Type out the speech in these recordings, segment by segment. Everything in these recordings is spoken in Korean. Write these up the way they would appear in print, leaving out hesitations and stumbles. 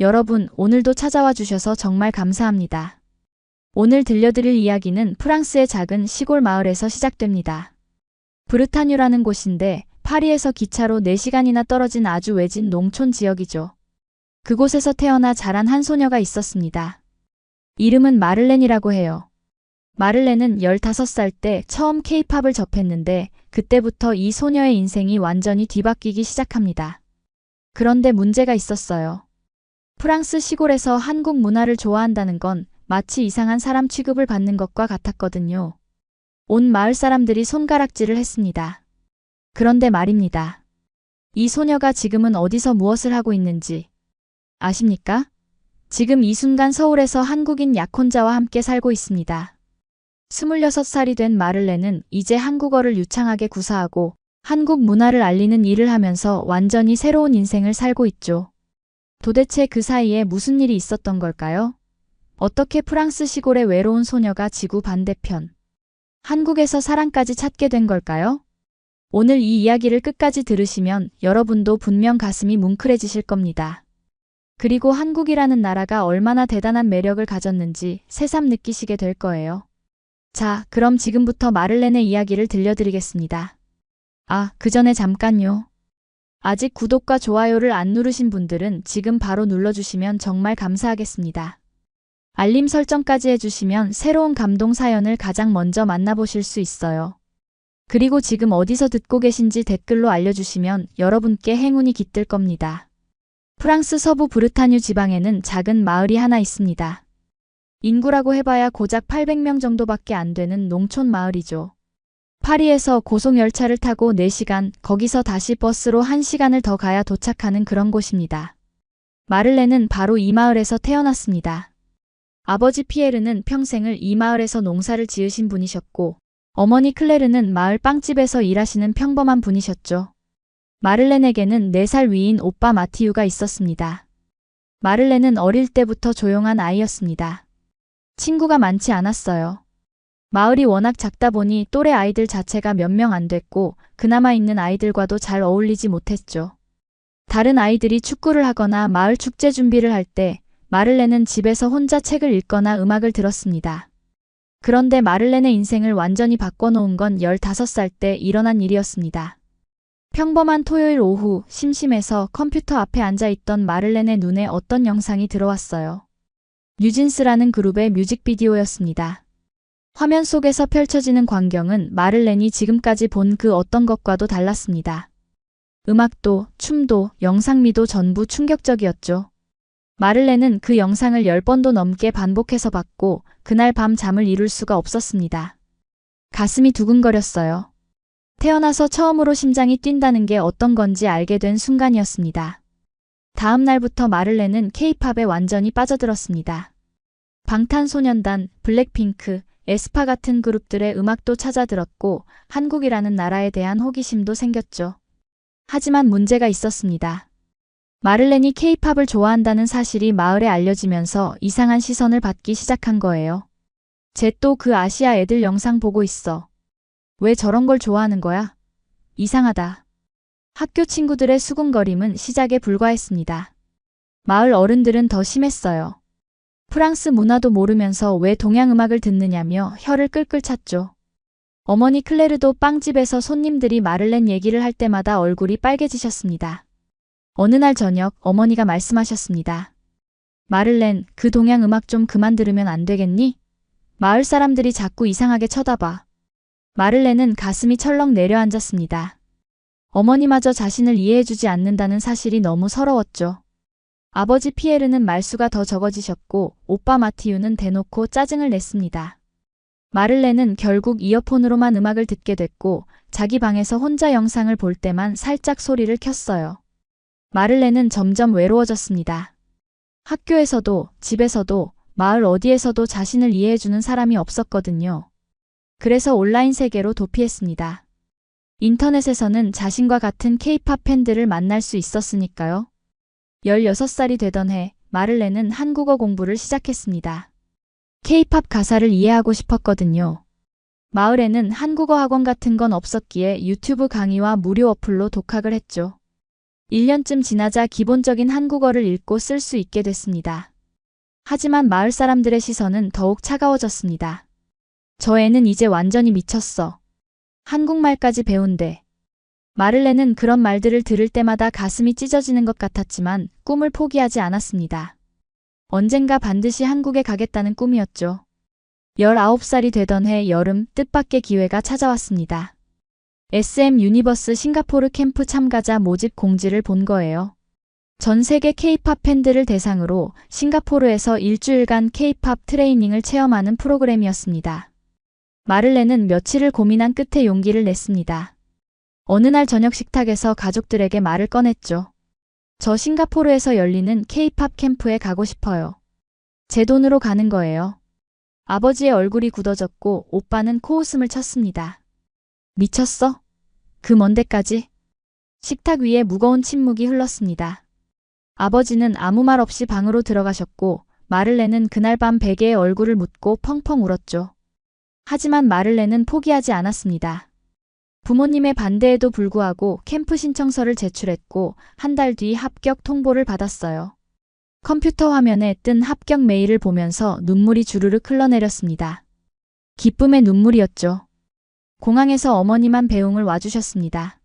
여러분, 오늘도 찾아와 주셔서 정말 감사합니다. 오늘 들려드릴 이야기는 프랑스의 작은 시골 마을에서 시작됩니다. 브르타뉴라는 곳인데 파리에서 기차로 4시간이나 떨어진 아주 외진 농촌 지역이죠. 그곳에서 태어나 자란 한 소녀가 있었습니다. 이름은 마를렌이라고 해요. 마를렌은 15살 때 처음 케이팝을 접했는데 그때부터 이 소녀의 인생이 완전히 뒤바뀌기 시작합니다. 그런데 문제가 있었어요. 프랑스 시골에서 한국 문화를 좋아한다는 건 마치 이상한 사람 취급을 받는 것과 같았거든요. 온 마을 사람들이 손가락질을 했습니다. 그런데 말입니다. 이 소녀가 지금은 어디서 무엇을 하고 있는지 아십니까? 지금 이 순간 서울에서 한국인 약혼자와 함께 살고 있습니다. 26살이 된 마를렌은 이제 한국어를 유창하게 구사하고 한국 문화를 알리는 일을 하면서 완전히 새로운 인생을 살고 있죠. 도대체 그 사이에 무슨 일이 있었던 걸까요? 어떻게 프랑스 시골의 외로운 소녀가 지구 반대편 한국에서 사랑까지 찾게 된 걸까요? 오늘 이 이야기를 끝까지 들으시면 여러분도 분명 가슴이 뭉클해지실 겁니다. 그리고 한국이라는 나라가 얼마나 대단한 매력을 가졌는지 새삼 느끼시게 될 거예요. 자, 그럼 지금부터 마를렌의 이야기를 들려드리겠습니다. 그 전에 잠깐요. 아직 구독과 좋아요를 안 누르신 분들은 지금 바로 눌러주시면 정말 감사하겠습니다. 알림 설정까지 해주시면 새로운 감동 사연을 가장 먼저 만나보실 수 있어요. 그리고 지금 어디서 듣고 계신지 댓글로 알려주시면 여러분께 행운이 깃들 겁니다. 프랑스 서부 브르타뉴 지방에는 작은 마을이 하나 있습니다. 인구라고 해봐야 고작 800명 정도밖에 안 되는 농촌 마을이죠. 파리에서 고속열차를 타고 4시간, 거기서 다시 버스로 1시간을 더 가야 도착하는 그런 곳입니다. 마를렌은 바로 이 마을에서 태어났습니다. 아버지 피에르는 평생을 이 마을에서 농사를 지으신 분이셨고 어머니 클레르는 마을 빵집에서 일하시는 평범한 분이셨죠. 마를렌에게는 4살 위인 오빠 마티유가 있었습니다. 마를렌은 어릴 때부터 조용한 아이였습니다. 친구가 많지 않았어요. 마을이 워낙 작다 보니 또래 아이들 자체가 몇 명 안 됐고 그나마 있는 아이들과도 잘 어울리지 못했죠. 다른 아이들이 축구를 하거나 마을 축제 준비를 할 때 마를렌은 집에서 혼자 책을 읽거나 음악을 들었습니다. 그런데 마를렌의 인생을 완전히 바꿔놓은 건 15살 때 일어난 일이었습니다. 평범한 토요일 오후 심심해서 컴퓨터 앞에 앉아있던 마를렌의 눈에 어떤 영상이 들어왔어요. 뉴진스라는 그룹의 뮤직비디오였습니다. 화면 속에서 펼쳐지는 광경은 마를렌이 지금까지 본 그 어떤 것과도 달랐습니다. 음악도, 춤도, 영상미도 전부 충격적이었죠. 마를렌은 그 영상을 10번도 넘게 반복해서 봤고 그날 밤 잠을 이룰 수가 없었습니다. 가슴이 두근거렸어요. 태어나서 처음으로 심장이 뛴다는 게 어떤 건지 알게 된 순간이었습니다. 다음 날부터 마를렌은 케이팝에 완전히 빠져들었습니다. 방탄소년단, 블랙핑크, 에스파 같은 그룹들의 음악도 찾아 들었고 한국이라는 나라에 대한 호기심도 생겼죠. 하지만 문제가 있었습니다. 마를렌이 케이팝을 좋아한다는 사실이 마을에 알려지면서 이상한 시선을 받기 시작한 거예요. 쟤 또 그 아시아 애들 영상 보고 있어. 왜 저런 걸 좋아하는 거야? 이상하다. 학교 친구들의 수군거림은 시작에 불과했습니다. 마을 어른들은 더 심했어요. 프랑스 문화도 모르면서 왜 동양 음악을 듣느냐며 혀를 끌끌 찼죠. 어머니 클레르도 빵집에서 손님들이 마를렌 얘기를 할 때마다 얼굴이 빨개지셨습니다. 어느 날 저녁 어머니가 말씀하셨습니다. 마를렌, 그 동양 음악 좀 그만 들으면 안 되겠니? 마을 사람들이 자꾸 이상하게 쳐다봐. 마를렌은 가슴이 철렁 내려앉았습니다. 어머니마저 자신을 이해해주지 않는다는 사실이 너무 서러웠죠. 아버지 피에르는 말수가 더 적어지셨고 오빠 마티유는 대놓고 짜증을 냈습니다. 마를렌은 결국 이어폰으로만 음악을 듣게 됐고 자기 방에서 혼자 영상을 볼 때만 살짝 소리를 켰어요. 마를렌은 점점 외로워졌습니다. 학교에서도 집에서도 마을 어디에서도 자신을 이해해주는 사람이 없었거든요. 그래서 온라인 세계로 도피했습니다. 인터넷에서는 자신과 같은 케이팝 팬들을 만날 수 있었으니까요. 16살이 되던 해 마를렌은 한국어 공부를 시작했습니다. 케이팝 가사를 이해하고 싶었거든요. 마을에는 한국어 학원 같은 건 없었기에 유튜브 강의와 무료 어플로 독학을 했죠. 1년쯤 지나자 기본적인 한국어를 읽고 쓸 수 있게 됐습니다. 하지만 마을 사람들의 시선은 더욱 차가워졌습니다. 저 애는 이제 완전히 미쳤어. 한국말까지 배운대. 마를렌은 그런 말들을 들을 때마다 가슴이 찢어지는 것 같았지만 꿈을 포기하지 않았습니다. 언젠가 반드시 한국에 가겠다는 꿈이었죠. 19살이 되던 해 여름 뜻밖의 기회가 찾아왔습니다. SM 유니버스 싱가포르 캠프 참가자 모집 공지를 본 거예요. 전 세계 K-팝 팬들을 대상으로 싱가포르에서 일주일간 K-팝 트레이닝을 체험하는 프로그램이었습니다. 마를렌은 며칠을 고민한 끝에 용기를 냈습니다. 어느 날 저녁 식탁에서 가족들에게 말을 꺼냈죠. 저 싱가포르에서 열리는 K-팝 캠프에 가고 싶어요. 제 돈으로 가는 거예요. 아버지의 얼굴이 굳어졌고 오빠는 코웃음을 쳤습니다. 미쳤어? 그 먼 데까지? 식탁 위에 무거운 침묵이 흘렀습니다. 아버지는 아무 말 없이 방으로 들어가셨고 마를렌은 그날 밤 베개에 얼굴을 묻고 펑펑 울었죠. 하지만 마를렌은 포기하지 않았습니다. 부모님의 반대에도 불구하고 캠프 신청서를 제출했고 한 달 뒤 합격 통보를 받았어요. 컴퓨터 화면에 뜬 합격 메일을 보면서 눈물이 주르륵 흘러내렸습니다. 기쁨의 눈물이었죠. 공항에서 어머니만 배웅을 와주셨습니다.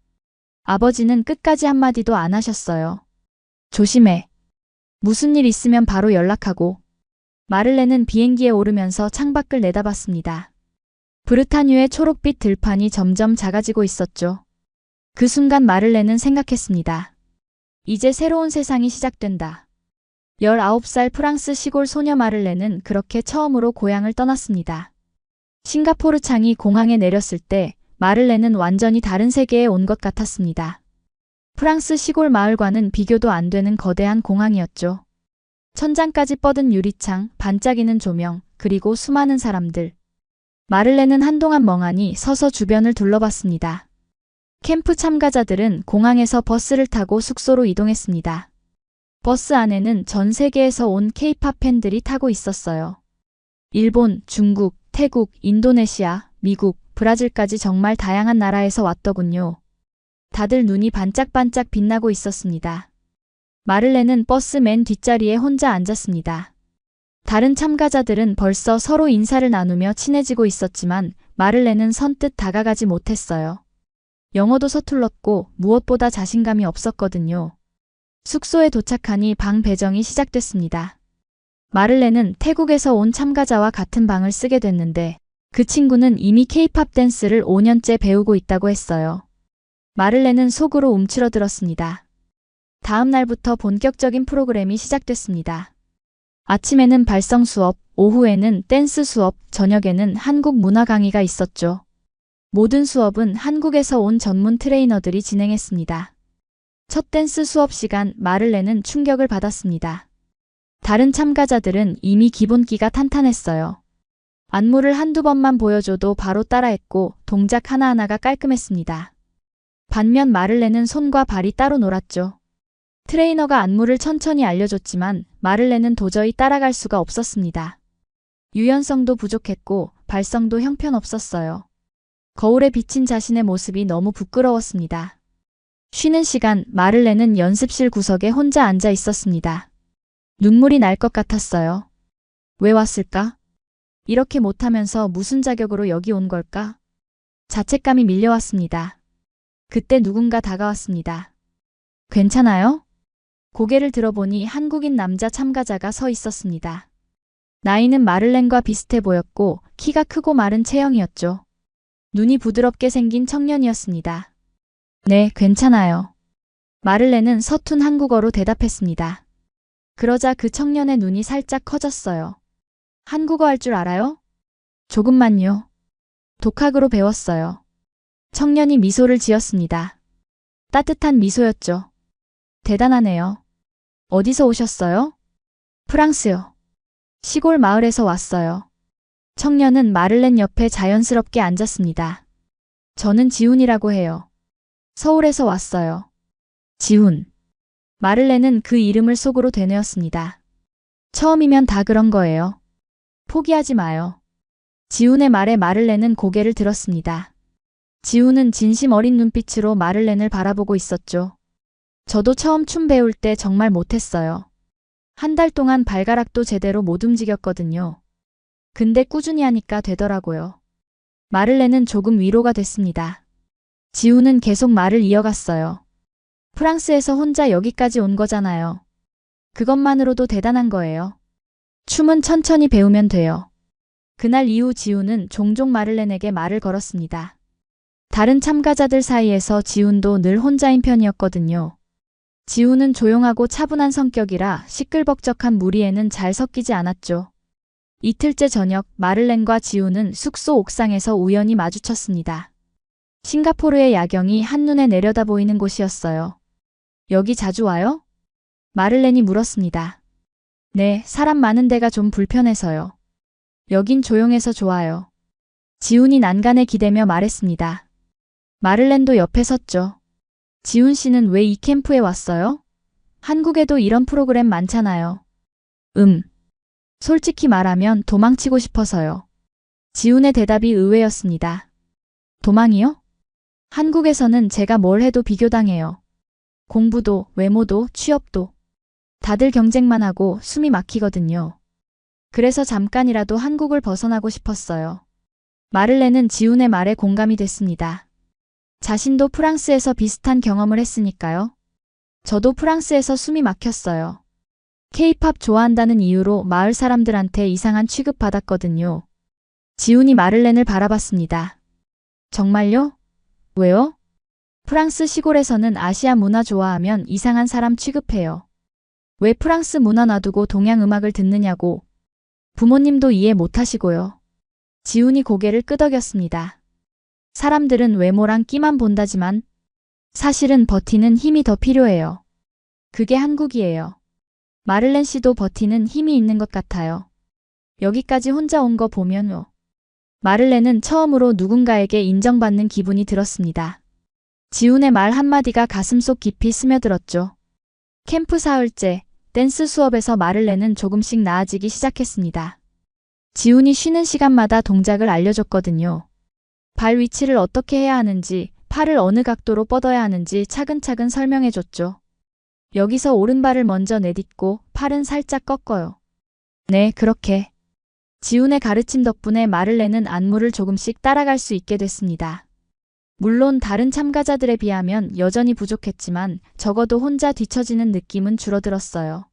아버지는 끝까지 한마디도 안 하셨어요. 조심해. 무슨 일 있으면 바로 연락하고. 마를렌은 비행기에 오르면서 창밖을 내다봤습니다. 브르타뉴의 초록빛 들판이 점점 작아지고 있었죠. 그 순간 마를렌은 생각했습니다. 이제 새로운 세상이 시작된다. 19살 프랑스 시골 소녀 마를렌은 그렇게 처음으로 고향을 떠났습니다. 싱가포르 창이 공항에 내렸을 때 마를렌은 완전히 다른 세계에 온 것 같았습니다. 프랑스 시골 마을과는 비교도 안 되는 거대한 공항이었죠. 천장까지 뻗은 유리창, 반짝이는 조명, 그리고 수많은 사람들. 마를렌은 한동안 멍하니 서서 주변을 둘러봤습니다. 캠프 참가자들은 공항에서 버스를 타고 숙소로 이동했습니다. 버스 안에는 전 세계에서 온 K-팝 팬들이 타고 있었어요. 일본, 중국, 태국, 인도네시아, 미국, 브라질까지 정말 다양한 나라에서 왔더군요. 다들 눈이 반짝반짝 빛나고 있었습니다. 마를렌은 버스 맨 뒷자리에 혼자 앉았습니다. 다른 참가자들은 벌써 서로 인사를 나누며 친해지고 있었지만 마를렌은 선뜻 다가가지 못했어요. 영어도 서툴렀고 무엇보다 자신감이 없었거든요. 숙소에 도착하니 방 배정이 시작됐습니다. 마를렌은 태국에서 온 참가자와 같은 방을 쓰게 됐는데 그 친구는 이미 K-팝 댄스를 5년째 배우고 있다고 했어요. 마를렌은 속으로 움츠러들었습니다. 다음 날부터 본격적인 프로그램이 시작됐습니다. 아침에는 발성 수업, 오후에는 댄스 수업, 저녁에는 한국 문화 강의가 있었죠. 모든 수업은 한국에서 온 전문 트레이너들이 진행했습니다. 첫 댄스 수업 시간 마를렌은 충격을 받았습니다. 다른 참가자들은 이미 기본기가 탄탄했어요. 안무를 한두 번만 보여줘도 바로 따라했고 동작 하나하나가 깔끔했습니다. 반면 마를렌은 손과 발이 따로 놀았죠. 트레이너가 안무를 천천히 알려줬지만 마를렌은 도저히 따라갈 수가 없었습니다. 유연성도 부족했고 발성도 형편없었어요. 거울에 비친 자신의 모습이 너무 부끄러웠습니다. 쉬는 시간 마를렌은 연습실 구석에 혼자 앉아 있었습니다. 눈물이 날 것 같았어요. 왜 왔을까? 이렇게 못하면서 무슨 자격으로 여기 온 걸까? 자책감이 밀려왔습니다. 그때 누군가 다가왔습니다. 괜찮아요? 고개를 들어보니 한국인 남자 참가자가 서 있었습니다. 나이는 마를렌과 비슷해 보였고 키가 크고 마른 체형이었죠. 눈이 부드럽게 생긴 청년이었습니다. 네, 괜찮아요. 마를렌은 서툰 한국어로 대답했습니다. 그러자 그 청년의 눈이 살짝 커졌어요. 한국어 할 줄 알아요? 조금만요. 독학으로 배웠어요. 청년이 미소를 지었습니다. 따뜻한 미소였죠. 대단하네요. 어디서 오셨어요? 프랑스요. 시골 마을에서 왔어요. 청년은 마를렌 옆에 자연스럽게 앉았습니다. 저는 지훈이라고 해요. 서울에서 왔어요. 지훈. 마를렌은 그 이름을 속으로 되뇌었습니다. 처음이면 다 그런 거예요. 포기하지 마요. 지훈의 말에 마를렌은 고개를 들었습니다. 지훈은 진심 어린 눈빛으로 마를렌을 바라보고 있었죠. 저도 처음 춤 배울 때 정말 못했어요. 한 달 동안 발가락도 제대로 못 움직였거든요. 근데 꾸준히 하니까 되더라고요. 마를렌은 조금 위로가 됐습니다. 지우는 계속 말을 이어갔어요. 프랑스에서 혼자 여기까지 온 거잖아요. 그것만으로도 대단한 거예요. 춤은 천천히 배우면 돼요. 그날 이후 지우는 종종 마를렌에게 말을 걸었습니다. 다른 참가자들 사이에서 지훈도 늘 혼자인 편이었거든요. 지훈은 조용하고 차분한 성격이라 시끌벅적한 무리에는 잘 섞이지 않았죠. 이틀째 저녁 마를렌과 지훈은 숙소 옥상에서 우연히 마주쳤습니다. 싱가포르의 야경이 한눈에 내려다 보이는 곳이었어요. 여기 자주 와요? 마를렌이 물었습니다. 네, 사람 많은 데가 좀 불편해서요. 여긴 조용해서 좋아요. 지훈이 난간에 기대며 말했습니다. 마를렌도 옆에 섰죠. 지훈 씨는 왜 이 캠프에 왔어요? 한국에도 이런 프로그램 많잖아요. 솔직히 말하면 도망치고 싶어서요. 지훈의 대답이 의외였습니다. 도망이요? 한국에서는 제가 뭘 해도 비교당해요. 공부도, 외모도, 취업도. 다들 경쟁만 하고 숨이 막히거든요. 그래서 잠깐이라도 한국을 벗어나고 싶었어요. 마를렌은 지훈의 말에 공감이 됐습니다. 자신도 프랑스에서 비슷한 경험을 했으니까요. 저도 프랑스에서 숨이 막혔어요. K-팝 좋아한다는 이유로 마을 사람들한테 이상한 취급받았거든요. 지훈이 마를렌을 바라봤습니다. 정말요? 왜요? 프랑스 시골에서는 아시아 문화 좋아하면 이상한 사람 취급해요. 왜 프랑스 문화 놔두고 동양 음악을 듣느냐고. 부모님도 이해 못하시고요. 지훈이 고개를 끄덕였습니다. 사람들은 외모랑 끼만 본다지만 사실은 버티는 힘이 더 필요해요. 그게 한국이에요. 마를렌 씨도 버티는 힘이 있는 것 같아요. 여기까지 혼자 온 거 보면 마를렌은 처음으로 누군가에게 인정받는 기분이 들었습니다. 지훈의 말 한마디가 가슴속 깊이 스며들었죠. 캠프 사흘째 댄스 수업에서 마를렌은 조금씩 나아지기 시작했습니다. 지훈이 쉬는 시간마다 동작을 알려줬거든요. 발 위치를 어떻게 해야 하는지, 팔을 어느 각도로 뻗어야 하는지 차근차근 설명해줬죠. 여기서 오른발을 먼저 내딛고 팔은 살짝 꺾어요. 네, 그렇게. 지훈의 가르침 덕분에 마를렌은 안무를 조금씩 따라갈 수 있게 됐습니다. 물론 다른 참가자들에 비하면 여전히 부족했지만 적어도 혼자 뒤처지는 느낌은 줄어들었어요.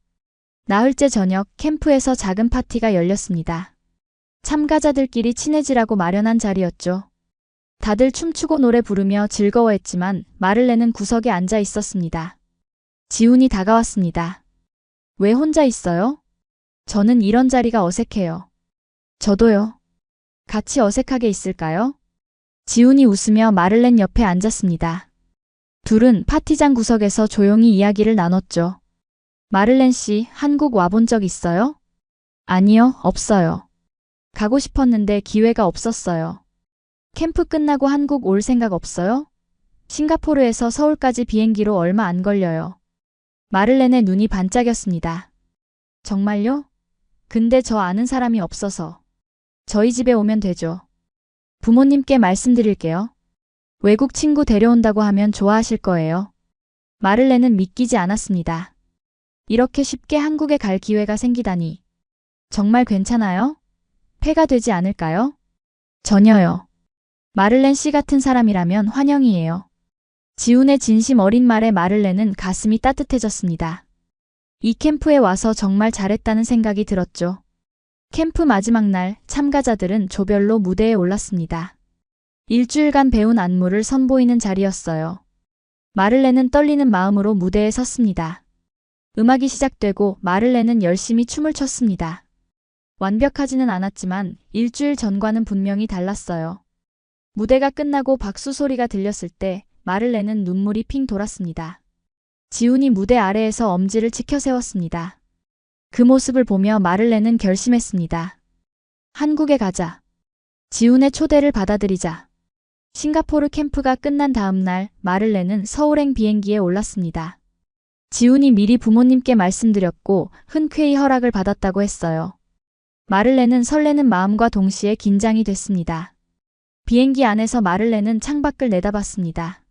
나흘째 저녁 캠프에서 작은 파티가 열렸습니다. 참가자들끼리 친해지라고 마련한 자리였죠. 다들 춤추고 노래 부르며 즐거워했지만 마를렌은 구석에 앉아 있었습니다. 지훈이 다가왔습니다. 왜 혼자 있어요? 저는 이런 자리가 어색해요. 저도요. 같이 어색하게 있을까요? 지훈이 웃으며 마를렌 옆에 앉았습니다. 둘은 파티장 구석에서 조용히 이야기를 나눴죠. 마를렌 씨, 한국 와본 적 있어요? 아니요, 없어요. 가고 싶었는데 기회가 없었어요. 캠프 끝나고 한국 올 생각 없어요? 싱가포르에서 서울까지 비행기로 얼마 안 걸려요. 마를렌의 눈이 반짝였습니다. 정말요? 근데 저 아는 사람이 없어서. 저희 집에 오면 되죠. 부모님께 말씀드릴게요. 외국 친구 데려온다고 하면 좋아하실 거예요. 마를렌은 믿기지 않았습니다. 이렇게 쉽게 한국에 갈 기회가 생기다니. 정말 괜찮아요? 폐가 되지 않을까요? 전혀요. 마를렌 씨 같은 사람이라면 환영이에요. 지훈의 진심 어린 말에 마를렌은 가슴이 따뜻해졌습니다. 이 캠프에 와서 정말 잘했다는 생각이 들었죠. 캠프 마지막 날 참가자들은 조별로 무대에 올랐습니다. 일주일간 배운 안무를 선보이는 자리였어요. 마를렌은 떨리는 마음으로 무대에 섰습니다. 음악이 시작되고 마를렌은 열심히 춤을 췄습니다. 완벽하지는 않았지만 일주일 전과는 분명히 달랐어요. 무대가 끝나고 박수 소리가 들렸을 때 마를렌은 눈물이 핑 돌았습니다. 지훈이 무대 아래에서 엄지를 치켜 세웠습니다. 그 모습을 보며 마를렌은 결심했습니다. 한국에 가자. 지훈의 초대를 받아들이자. 싱가포르 캠프가 끝난 다음 날 마를렌은 서울행 비행기에 올랐습니다. 지훈이 미리 부모님께 말씀드렸고 흔쾌히 허락을 받았다고 했어요. 마를렌은 설레는 마음과 동시에 긴장이 됐습니다. 비행기 안에서 마를렌은 창밖을 내다봤습니다.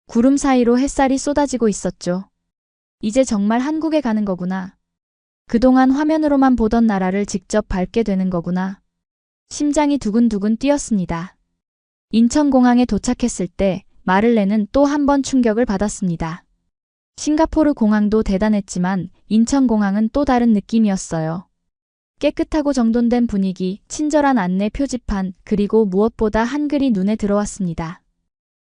구름 사이로 햇살이 쏟아지고 있었죠. 이제 정말 한국에 가는 거구나. 그동안 화면으로만 보던 나라를 직접 밟게 되는 거구나. 심장이 두근두근 뛰었습니다. 인천공항에 도착했을 때 마를렌은 또 한 번 충격을 받았습니다. 싱가포르 공항도 대단했지만 인천공항은 또 다른 느낌이었어요. 깨끗하고 정돈된 분위기, 친절한 안내 표지판, 그리고 무엇보다 한글이 눈에 들어왔습니다.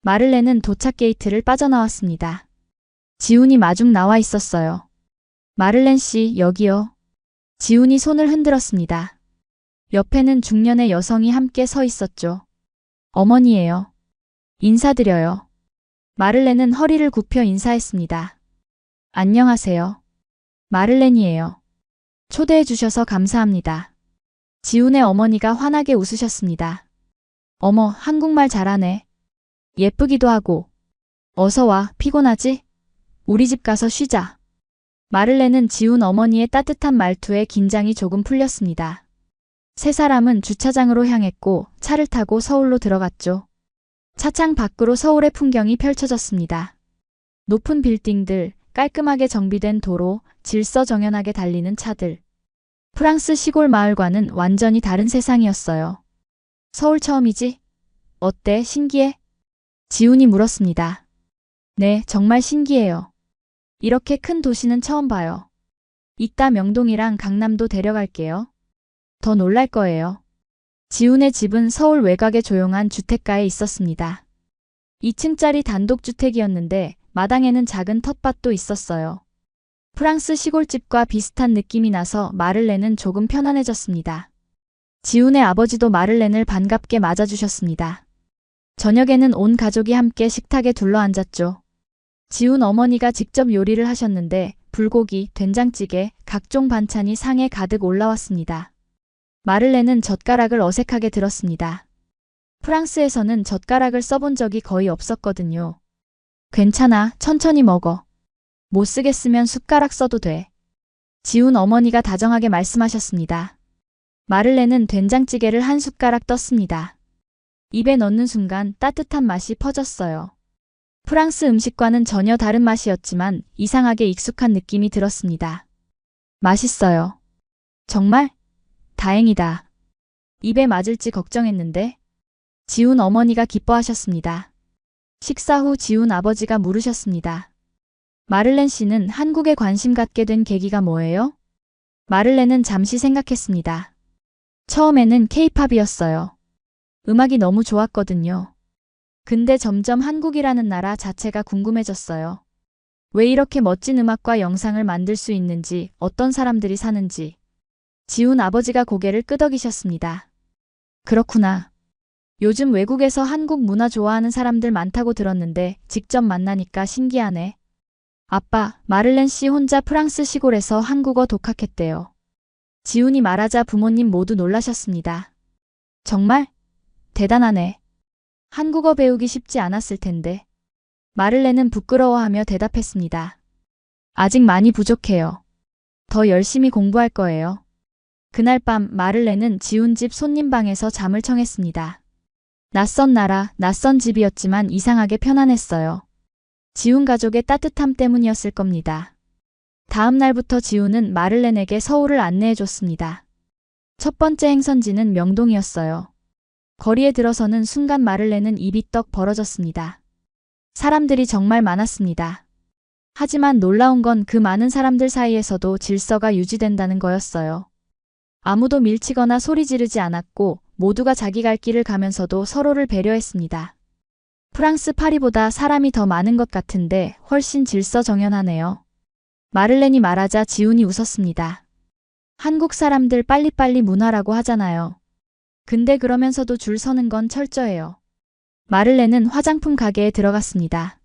마를렌은 도착 게이트를 빠져나왔습니다. 지훈이 마중 나와 있었어요. 마를렌 씨, 여기요. 지훈이 손을 흔들었습니다. 옆에는 중년의 여성이 함께 서 있었죠. 어머니예요. 인사드려요. 마를렌은 허리를 굽혀 인사했습니다. 안녕하세요. 마를렌이에요. 초대해 주셔서 감사합니다. 지훈의 어머니가 환하게 웃으셨습니다. 어머, 한국말 잘하네. 예쁘기도 하고. 어서 와, 피곤하지? 우리 집 가서 쉬자. 마를렌은 지훈 어머니의 따뜻한 말투에 긴장이 조금 풀렸습니다. 세 사람은 주차장으로 향했고 차를 타고 서울로 들어갔죠. 차창 밖으로 서울의 풍경이 펼쳐졌습니다. 높은 빌딩들, 깔끔하게 정비된 도로, 질서정연하게 달리는 차들. 프랑스 시골 마을과는 완전히 다른 세상이었어요. 서울 처음이지? 어때? 신기해? 지훈이 물었습니다. 네, 정말 신기해요. 이렇게 큰 도시는 처음 봐요. 이따 명동이랑 강남도 데려갈게요. 더 놀랄 거예요. 지훈의 집은 서울 외곽의 조용한 주택가에 있었습니다. 2층짜리 단독주택이었는데 마당에는 작은 텃밭도 있었어요. 프랑스 시골집과 비슷한 느낌이 나서 마를렌은 조금 편안해졌습니다. 지훈의 아버지도 마를렌을 반갑게 맞아주셨습니다. 저녁에는 온 가족이 함께 식탁에 둘러앉았죠. 지훈 어머니가 직접 요리를 하셨는데 불고기, 된장찌개, 각종 반찬이 상에 가득 올라왔습니다. 마를렌은 젓가락을 어색하게 들었습니다. 프랑스에서는 젓가락을 써본 적이 거의 없었거든요. 괜찮아, 천천히 먹어. 못 쓰겠으면 숟가락 써도 돼. 지훈 어머니가 다정하게 말씀하셨습니다. 마를렌은 된장찌개를 한 숟가락 떴습니다. 입에 넣는 순간 따뜻한 맛이 퍼졌어요. 프랑스 음식과는 전혀 다른 맛이었지만 이상하게 익숙한 느낌이 들었습니다. 맛있어요. 정말? 다행이다. 입에 맞을지 걱정했는데. 지훈 어머니가 기뻐하셨습니다. 식사 후 지훈 아버지가 물으셨습니다. 마를렌 씨는 한국에 관심 갖게 된 계기가 뭐예요? 마를렌은 잠시 생각했습니다. 처음에는 케이팝이었어요. 음악이 너무 좋았거든요. 근데 점점 한국이라는 나라 자체가 궁금해졌어요. 왜 이렇게 멋진 음악과 영상을 만들 수 있는지, 어떤 사람들이 사는지. 지훈 아버지가 고개를 끄덕이셨습니다. 그렇구나. 요즘 외국에서 한국 문화 좋아하는 사람들 많다고 들었는데 직접 만나니까 신기하네. 아빠, 마를렌 씨 혼자 프랑스 시골에서 한국어 독학했대요. 지훈이 말하자 부모님 모두 놀라셨습니다. 정말? 대단하네. 한국어 배우기 쉽지 않았을 텐데. 마를렌은 부끄러워하며 대답했습니다. 아직 많이 부족해요. 더 열심히 공부할 거예요. 그날 밤 마를렌은 지훈 집 손님방에서 잠을 청했습니다. 낯선 나라, 낯선 집이었지만 이상하게 편안했어요. 지훈 가족의 따뜻함 때문이었을 겁니다. 다음 날부터 지훈은 마를렌에게 서울을 안내해줬습니다. 첫 번째 행선지는 명동이었어요. 거리에 들어서는 순간 마를렌은 입이 떡 벌어졌습니다. 사람들이 정말 많았습니다. 하지만 놀라운 건 그 많은 사람들 사이에서도 질서가 유지된다는 거였어요. 아무도 밀치거나 소리 지르지 않았고 모두가 자기 갈 길을 가면서도 서로를 배려했습니다. 프랑스 파리보다 사람이 더 많은 것 같은데 훨씬 질서정연하네요. 마를렌이 말하자 지훈이 웃었습니다. 한국 사람들 빨리빨리 문화라고 하잖아요. 근데 그러면서도 줄 서는 건 철저해요. 마를렌은 화장품 가게에 들어갔습니다.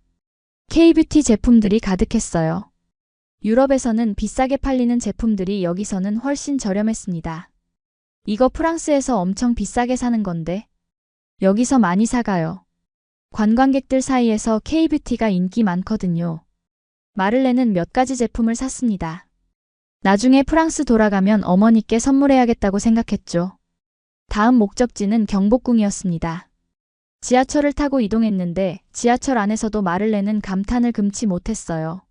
K-뷰티 제품들이 가득했어요. 유럽에서는 비싸게 팔리는 제품들이 여기서는 훨씬 저렴했습니다. 이거 프랑스에서 엄청 비싸게 사는 건데 여기서 많이 사가요. 관광객들 사이에서 K-뷰티가 인기 많거든요. 마를렌은 몇 가지 제품을 샀습니다. 나중에 프랑스 돌아가면 어머니께 선물해야겠다고 생각했죠. 다음 목적지는 경복궁이었습니다. 지하철을 타고 이동했는데 지하철 안에서도 마를렌은 감탄을 금치 못했어요.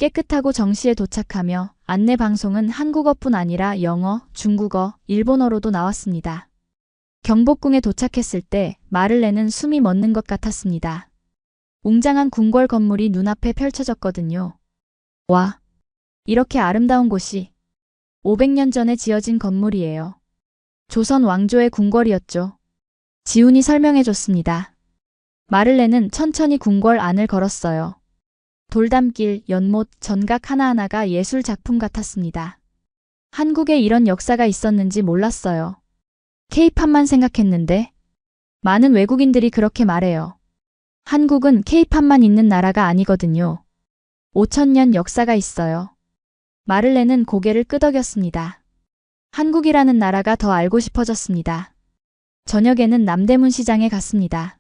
깨끗하고 정시에 도착하며 안내 방송은 한국어뿐 아니라 영어, 중국어, 일본어로도 나왔습니다. 경복궁에 도착했을 때 마를렌은 숨이 멎는 것 같았습니다. 웅장한 궁궐 건물이 눈앞에 펼쳐졌거든요. 와, 이렇게 아름다운 곳이 500년 전에 지어진 건물이에요. 조선 왕조의 궁궐이었죠. 지훈이 설명해줬습니다. 마를렌은 천천히 궁궐 안을 걸었어요. 돌담길, 연못, 전각 하나하나가 예술 작품 같았습니다. 한국에 이런 역사가 있었는지 몰랐어요. 케이팝만 생각했는데 많은 외국인들이 그렇게 말해요. 한국은 케이팝만 있는 나라가 아니거든요. 5000년 역사가 있어요. 마를렌은 고개를 끄덕였습니다. 한국이라는 나라가 더 알고 싶어졌습니다. 저녁에는 남대문 시장에 갔습니다.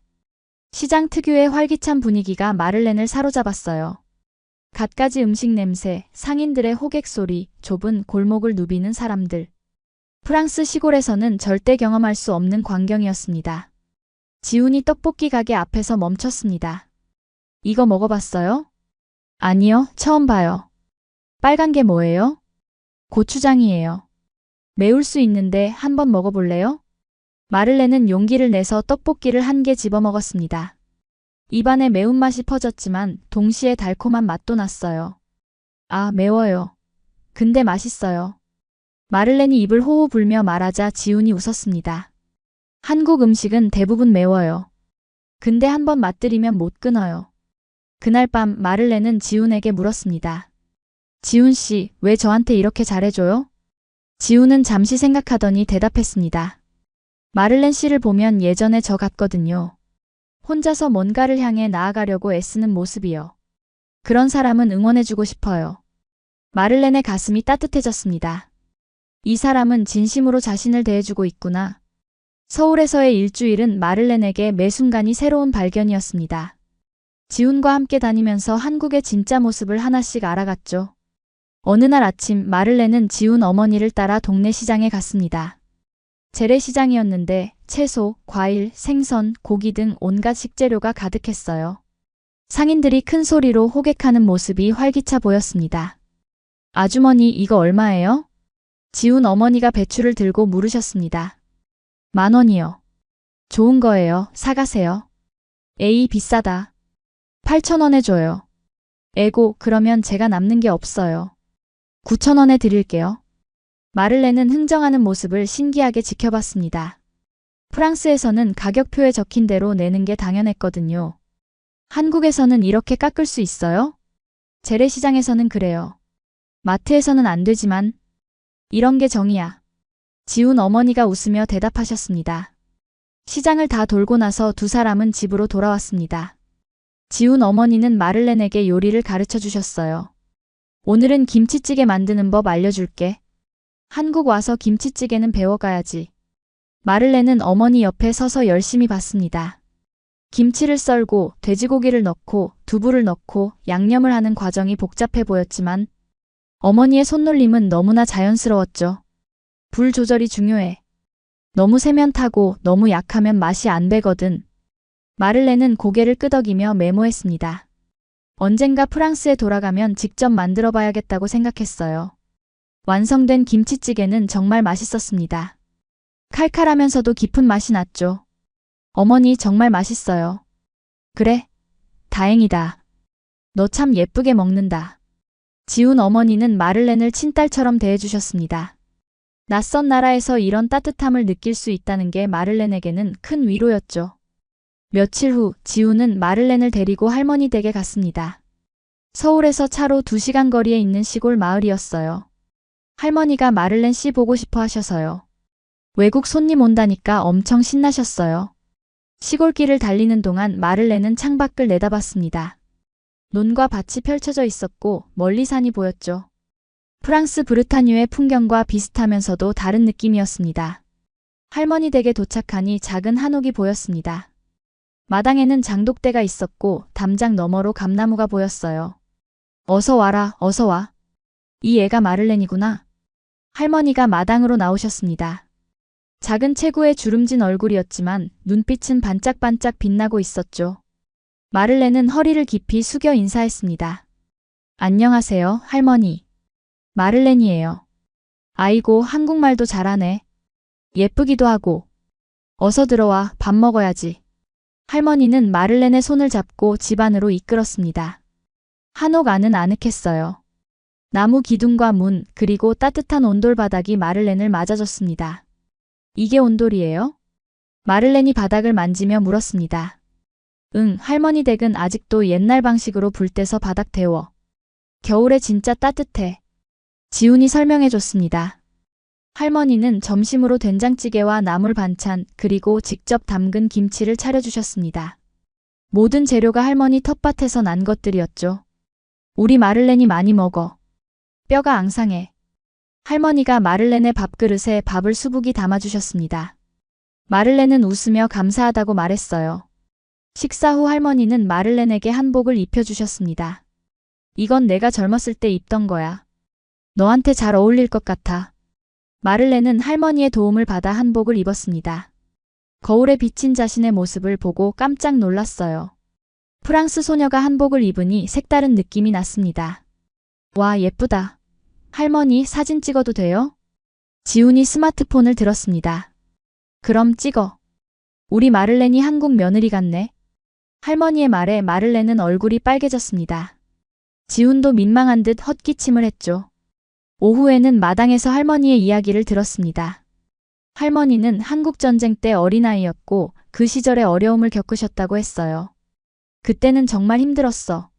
시장 특유의 활기찬 분위기가 마를렌을 사로잡았어요. 갖가지 음식 냄새, 상인들의 호객 소리, 좁은 골목을 누비는 사람들. 프랑스 시골에서는 절대 경험할 수 없는 광경이었습니다. 지훈이 떡볶이 가게 앞에서 멈췄습니다. 이거 먹어봤어요? 아니요, 처음 봐요. 빨간 게 뭐예요? 고추장이에요. 매울 수 있는데 한번 먹어볼래요? 마를렌은 용기를 내서 떡볶이를 한 개 집어먹었습니다. 입안에 매운맛이 퍼졌지만 동시에 달콤한 맛도 났어요. 아, 매워요. 근데 맛있어요. 마를렌이 입을 호호 불며 말하자 지훈이 웃었습니다. 한국 음식은 대부분 매워요. 근데 한번 맛들이면 못 끊어요. 그날 밤 마를렌은 지훈에게 물었습니다. 지훈 씨, 왜 저한테 이렇게 잘해줘요? 지훈은 잠시 생각하더니 대답했습니다. 마를렌 씨를 보면 예전에 저 같거든요. 혼자서 뭔가를 향해 나아가려고 애쓰는 모습이요. 그런 사람은 응원해주고 싶어요. 마를렌의 가슴이 따뜻해졌습니다. 이 사람은 진심으로 자신을 대해주고 있구나. 서울에서의 일주일은 마를렌에게 매 순간이 새로운 발견이었습니다. 지훈과 함께 다니면서 한국의 진짜 모습을 하나씩 알아갔죠. 어느 날 아침 마를렌은 지훈 어머니를 따라 동네 시장에 갔습니다. 재래시장이었는데 채소, 과일, 생선, 고기 등 온갖 식재료가 가득했어요. 상인들이 큰 소리로 호객하는 모습이 활기차 보였습니다. 아주머니, 이거 얼마예요? 지훈 어머니가 배추를 들고 물으셨습니다. 10,000원이요. 좋은 거예요. 사가세요. 에이, 비싸다. 8,000원에 줘요. 에고, 그러면 제가 남는 게 없어요. 9,000원에 드릴게요. 마를렌은 흥정하는 모습을 신기하게 지켜봤습니다. 프랑스에서는 가격표에 적힌 대로 내는 게 당연했거든요. 한국에서는 이렇게 깎을 수 있어요? 재래시장에서는 그래요. 마트에서는 안 되지만 이런 게 정이야. 지훈 어머니가 웃으며 대답하셨습니다. 시장을 다 돌고 나서 두 사람은 집으로 돌아왔습니다. 지훈 어머니는 마를렌에게 요리를 가르쳐 주셨어요. 오늘은 김치찌개 만드는 법 알려줄게. 한국 와서 김치찌개는 배워가야지. 마를렌은 어머니 옆에 서서 열심히 봤습니다. 김치를 썰고 돼지고기를 넣고 두부를 넣고 양념을 하는 과정이 복잡해 보였지만 어머니의 손놀림은 너무나 자연스러웠죠. 불 조절이 중요해. 너무 세면 타고 너무 약하면 맛이 안 배거든. 마를렌은 고개를 끄덕이며 메모했습니다. 언젠가 프랑스에 돌아가면 직접 만들어 봐야겠다고 생각했어요. 완성된 김치찌개는 정말 맛있었습니다. 칼칼하면서도 깊은 맛이 났죠. 어머니 정말 맛있어요. 그래? 다행이다. 너 참 예쁘게 먹는다. 지훈 어머니는 마를렌을 친딸처럼 대해주셨습니다. 낯선 나라에서 이런 따뜻함을 느낄 수 있다는 게 마를렌에게는 큰 위로였죠. 며칠 후 지훈은 마를렌을 데리고 할머니 댁에 갔습니다. 서울에서 차로 2시간 거리에 있는 시골 마을이었어요. 할머니가 마를렌 씨 보고 싶어 하셔서요. 외국 손님 온다니까 엄청 신나셨어요. 시골길을 달리는 동안 마를렌은 창밖을 내다봤습니다. 논과 밭이 펼쳐져 있었고 멀리 산이 보였죠. 프랑스 브르타뉴의 풍경과 비슷하면서도 다른 느낌이었습니다. 할머니 댁에 도착하니 작은 한옥이 보였습니다. 마당에는 장독대가 있었고 담장 너머로 감나무가 보였어요. 어서 와라, 어서 와. 이 애가 마를렌이구나. 할머니가 마당으로 나오셨습니다. 작은 체구의 주름진 얼굴이었지만 눈빛은 반짝반짝 빛나고 있었죠. 마를렌은 허리를 깊이 숙여 인사했습니다. 안녕하세요, 할머니. 마를렌이에요. 아이고, 한국말도 잘하네. 예쁘기도 하고. 어서 들어와, 밥 먹어야지. 할머니는 마를렌의 손을 잡고 집 안으로 이끌었습니다. 한옥 안은 아늑했어요. 나무 기둥과 문, 그리고 따뜻한 온돌바닥이 마를렌을 맞아줬습니다. 이게 온돌이에요? 마를렌이 바닥을 만지며 물었습니다. 응, 할머니 댁은 아직도 옛날 방식으로 불 떼서 바닥 데워. 겨울에 진짜 따뜻해. 지훈이 설명해줬습니다. 할머니는 점심으로 된장찌개와 나물 반찬, 그리고 직접 담근 김치를 차려주셨습니다. 모든 재료가 할머니 텃밭에서 난 것들이었죠. 우리 마를렌이 많이 먹어. 뼈가 앙상해. 할머니가 마를렌의 밥그릇에 밥을 수북이 담아주셨습니다. 마를렌은 웃으며 감사하다고 말했어요. 식사 후 할머니는 마를렌에게 한복을 입혀주셨습니다. 이건 내가 젊었을 때 입던 거야. 너한테 잘 어울릴 것 같아. 마를렌은 할머니의 도움을 받아 한복을 입었습니다. 거울에 비친 자신의 모습을 보고 깜짝 놀랐어요. 프랑스 소녀가 한복을 입으니 색다른 느낌이 났습니다. 와, 예쁘다. 할머니, 사진 찍어도 돼요? 지훈이 스마트폰을 들었습니다. 그럼 찍어. 우리 마를렌이 한국 며느리 같네. 할머니의 말에 마를렌은 얼굴이 빨개졌습니다. 지훈도 민망한 듯 헛기침을 했죠. 오후에는 마당에서 할머니의 이야기를 들었습니다. 할머니는 한국전쟁 때 어린아이였고 그 시절에 어려움을 겪으셨다고 했어요. 그때는 정말 힘들었어.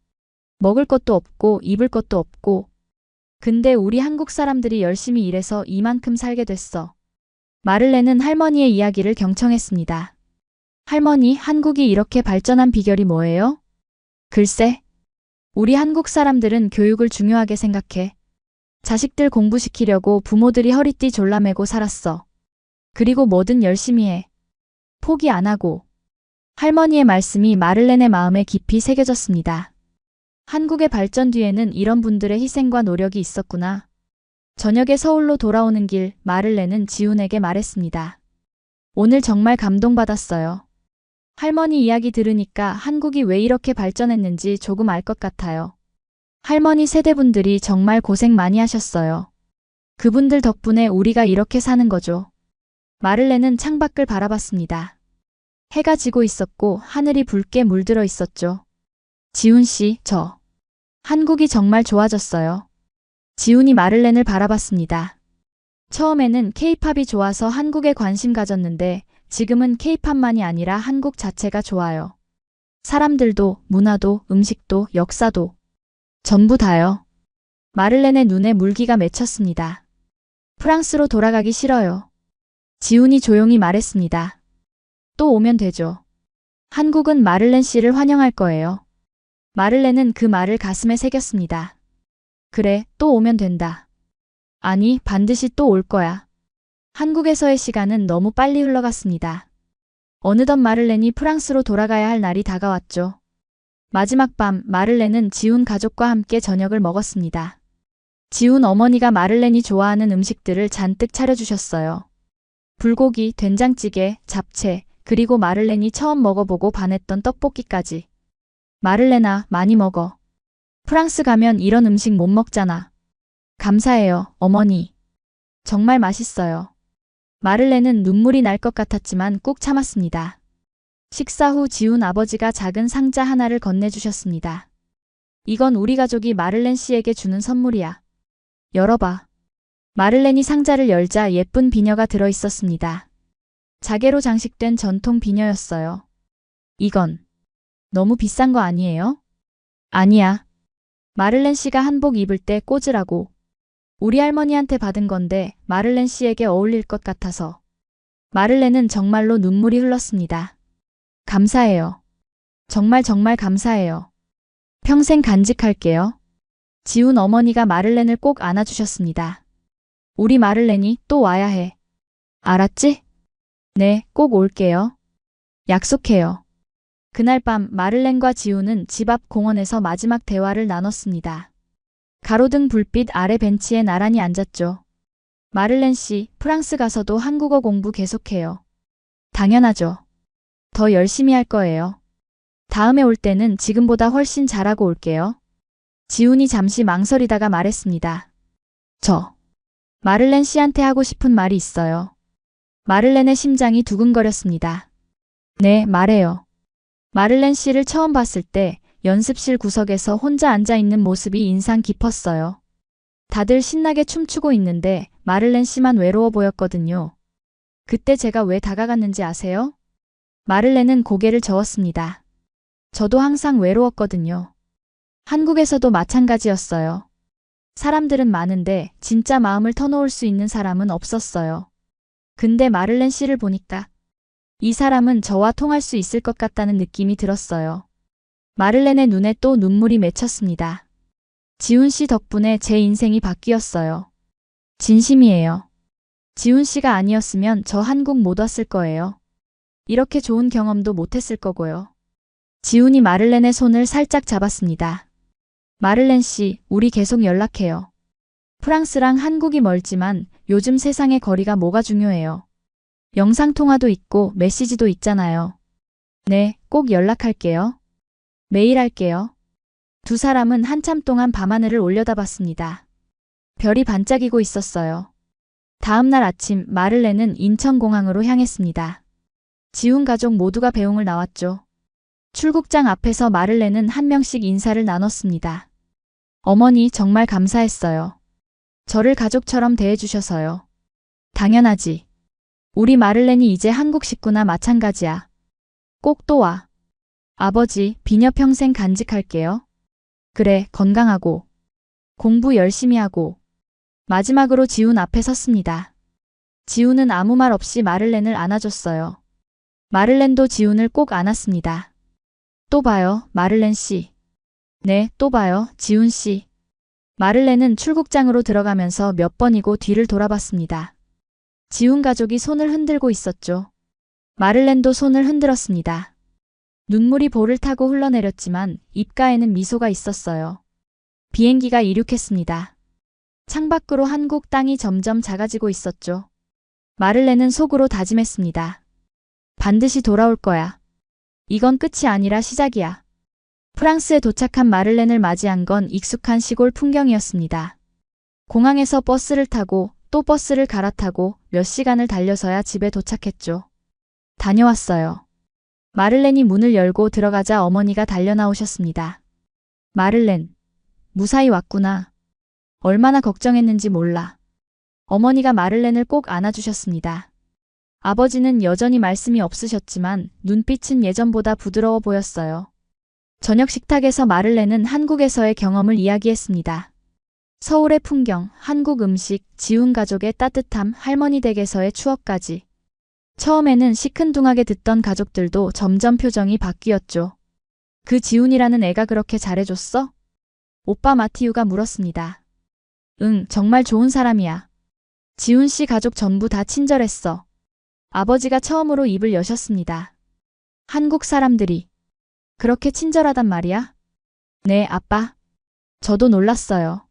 먹을 것도 없고 입을 것도 없고. 근데 우리 한국 사람들이 열심히 일해서 이만큼 살게 됐어. 마를렌은 할머니의 이야기를 경청했습니다. 할머니, 한국이 이렇게 발전한 비결이 뭐예요? 글쎄, 우리 한국 사람들은 교육을 중요하게 생각해. 자식들 공부시키려고 부모들이 허리띠 졸라매고 살았어. 그리고 뭐든 열심히 해. 포기 안 하고. 할머니의 말씀이 마를렌의 마음에 깊이 새겨졌습니다. 한국의 발전 뒤에는 이런 분들의 희생과 노력이 있었구나. 저녁에 서울로 돌아오는 길, 마를렌은 지훈에게 말했습니다. 오늘 정말 감동받았어요. 할머니 이야기 들으니까 한국이 왜 이렇게 발전했는지 조금 알 것 같아요. 할머니 세대분들이 정말 고생 많이 하셨어요. 그분들 덕분에 우리가 이렇게 사는 거죠. 마를렌은 창밖을 바라봤습니다. 해가 지고 있었고 하늘이 붉게 물들어 있었죠. 지훈 씨, 저 한국이 정말 좋아졌어요. 지훈이 마를렌을 바라봤습니다. 처음에는 케이팝이 좋아서 한국에 관심 가졌는데 지금은 케이팝만이 아니라 한국 자체가 좋아요. 사람들도, 문화도, 음식도, 역사도. 전부 다요. 마를렌의 눈에 물기가 맺혔습니다. 프랑스로 돌아가기 싫어요. 지훈이 조용히 말했습니다. 또 오면 되죠. 한국은 마를렌 씨를 환영할 거예요. 마를렌은 그 말을 가슴에 새겼습니다. 그래, 또 오면 된다. 아니, 반드시 또 올 거야. 한국에서의 시간은 너무 빨리 흘러갔습니다. 어느덧 마를렌이 프랑스로 돌아가야 할 날이 다가왔죠. 마지막 밤, 마를렌은 지훈 가족과 함께 저녁을 먹었습니다. 지훈 어머니가 마를렌이 좋아하는 음식들을 잔뜩 차려주셨어요. 불고기, 된장찌개, 잡채, 그리고 마를렌이 처음 먹어보고 반했던 떡볶이까지. 마를렌아, 많이 먹어. 프랑스 가면 이런 음식 못 먹잖아. 감사해요, 어머니. 정말 맛있어요. 마를렌은 눈물이 날 것 같았지만 꾹 참았습니다. 식사 후 지훈 아버지가 작은 상자 하나를 건네주셨습니다. 이건 우리 가족이 마를렌 씨에게 주는 선물이야. 열어봐. 마를렌이 상자를 열자 예쁜 비녀가 들어있었습니다. 자개로 장식된 전통 비녀였어요. 이건 너무 비싼 거 아니에요? 아니야. 마를렌 씨가 한복 입을 때 꽂으라고. 우리 할머니한테 받은 건데 마를렌 씨에게 어울릴 것 같아서. 마를렌은 정말로 눈물이 흘렀습니다. 감사해요. 정말 감사해요. 평생 간직할게요. 지훈 어머니가 마를렌을 꼭 안아주셨습니다. 우리 마를렌이 또 와야 해. 알았지? 네, 꼭 올게요. 약속해요. 그날 밤 마를렌과 지훈은 집 앞 공원에서 마지막 대화를 나눴습니다. 가로등 불빛 아래 벤치에 나란히 앉았죠. 마를렌 씨, 프랑스 가서도 한국어 공부 계속해요. 당연하죠. 더 열심히 할 거예요. 다음에 올 때는 지금보다 훨씬 잘하고 올게요. 지훈이 잠시 망설이다가 말했습니다. 저 마를렌 씨한테 하고 싶은 말이 있어요. 마를렌의 심장이 두근거렸습니다. 네, 말해요. 마를렌 씨를 처음 봤을 때 연습실 구석에서 혼자 앉아 있는 모습이 인상 깊었어요. 다들 신나게 춤추고 있는데 마를렌 씨만 외로워 보였거든요. 그때 제가 왜 다가갔는지 아세요? 마를렌은 고개를 저었습니다. 저도 항상 외로웠거든요. 한국에서도 마찬가지였어요. 사람들은 많은데 진짜 마음을 터놓을 수 있는 사람은 없었어요. 근데 마를렌 씨를 보니까 이 사람은 저와 통할 수 있을 것 같다는 느낌이 들었어요. 마를렌의 눈에 또 눈물이 맺혔습니다. 지훈 씨 덕분에 제 인생이 바뀌었어요. 진심이에요. 지훈 씨가 아니었으면 저 한국 못 왔을 거예요. 이렇게 좋은 경험도 못했을 거고요. 지훈이 마를렌의 손을 살짝 잡았습니다. 마를렌 씨, 우리 계속 연락해요. 프랑스랑 한국이 멀지만 요즘 세상의 거리가 뭐가 중요해요. 영상통화도 있고 메시지도 있잖아요. 네, 꼭 연락할게요. 매일 할게요. 두 사람은 한참 동안 밤하늘을 올려다봤습니다. 별이 반짝이고 있었어요. 다음 날 아침 마를렌은 인천공항으로 향했습니다. 지훈 가족 모두가 배웅을 나왔죠. 출국장 앞에서 마를렌은 한 명씩 인사를 나눴습니다. 어머니 정말 감사했어요. 저를 가족처럼 대해주셔서요. 당연하지. 우리 마를렌이 이제 한국 식구나 마찬가지야. 꼭 또 와. 아버지, 비녀 평생 간직할게요. 그래, 건강하고. 공부 열심히 하고. 마지막으로 지훈 앞에 섰습니다. 지훈은 아무 말 없이 마를렌을 안아줬어요. 마를렌도 지훈을 꼭 안았습니다. 또 봐요, 마를렌 씨. 네, 또 봐요, 지훈 씨. 마를렌은 출국장으로 들어가면서 몇 번이고 뒤를 돌아봤습니다. 지훈 가족이 손을 흔들고 있었죠. 마를렌도 손을 흔들었습니다. 눈물이 볼을 타고 흘러내렸지만 입가에는 미소가 있었어요. 비행기가 이륙했습니다. 창밖으로 한국 땅이 점점 작아지고 있었죠. 마를렌은 속으로 다짐했습니다. 반드시 돌아올 거야. 이건 끝이 아니라 시작이야. 프랑스에 도착한 마를렌을 맞이한 건 익숙한 시골 풍경이었습니다. 공항에서 버스를 타고 또 버스를 갈아타고 몇 시간을 달려서야 집에 도착했죠. 다녀왔어요. 마를렌이 문을 열고 들어가자 어머니가 달려나오셨습니다. 마를렌, 무사히 왔구나. 얼마나 걱정했는지 몰라. 어머니가 마를렌을 꼭 안아주셨습니다. 아버지는 여전히 말씀이 없으셨지만 눈빛은 예전보다 부드러워 보였어요. 저녁 식탁에서 마를렌은 한국에서의 경험을 이야기했습니다. 서울의 풍경, 한국 음식, 지훈 가족의 따뜻함, 할머니 댁에서의 추억까지. 처음에는 시큰둥하게 듣던 가족들도 점점 표정이 바뀌었죠. 그 지훈이라는 애가 그렇게 잘해줬어? 오빠 마티유가 물었습니다. 응, 정말 좋은 사람이야. 지훈 씨 가족 전부 다 친절했어. 아버지가 처음으로 입을 여셨습니다. 한국 사람들이 그렇게 친절하단 말이야? 네, 아빠. 저도 놀랐어요.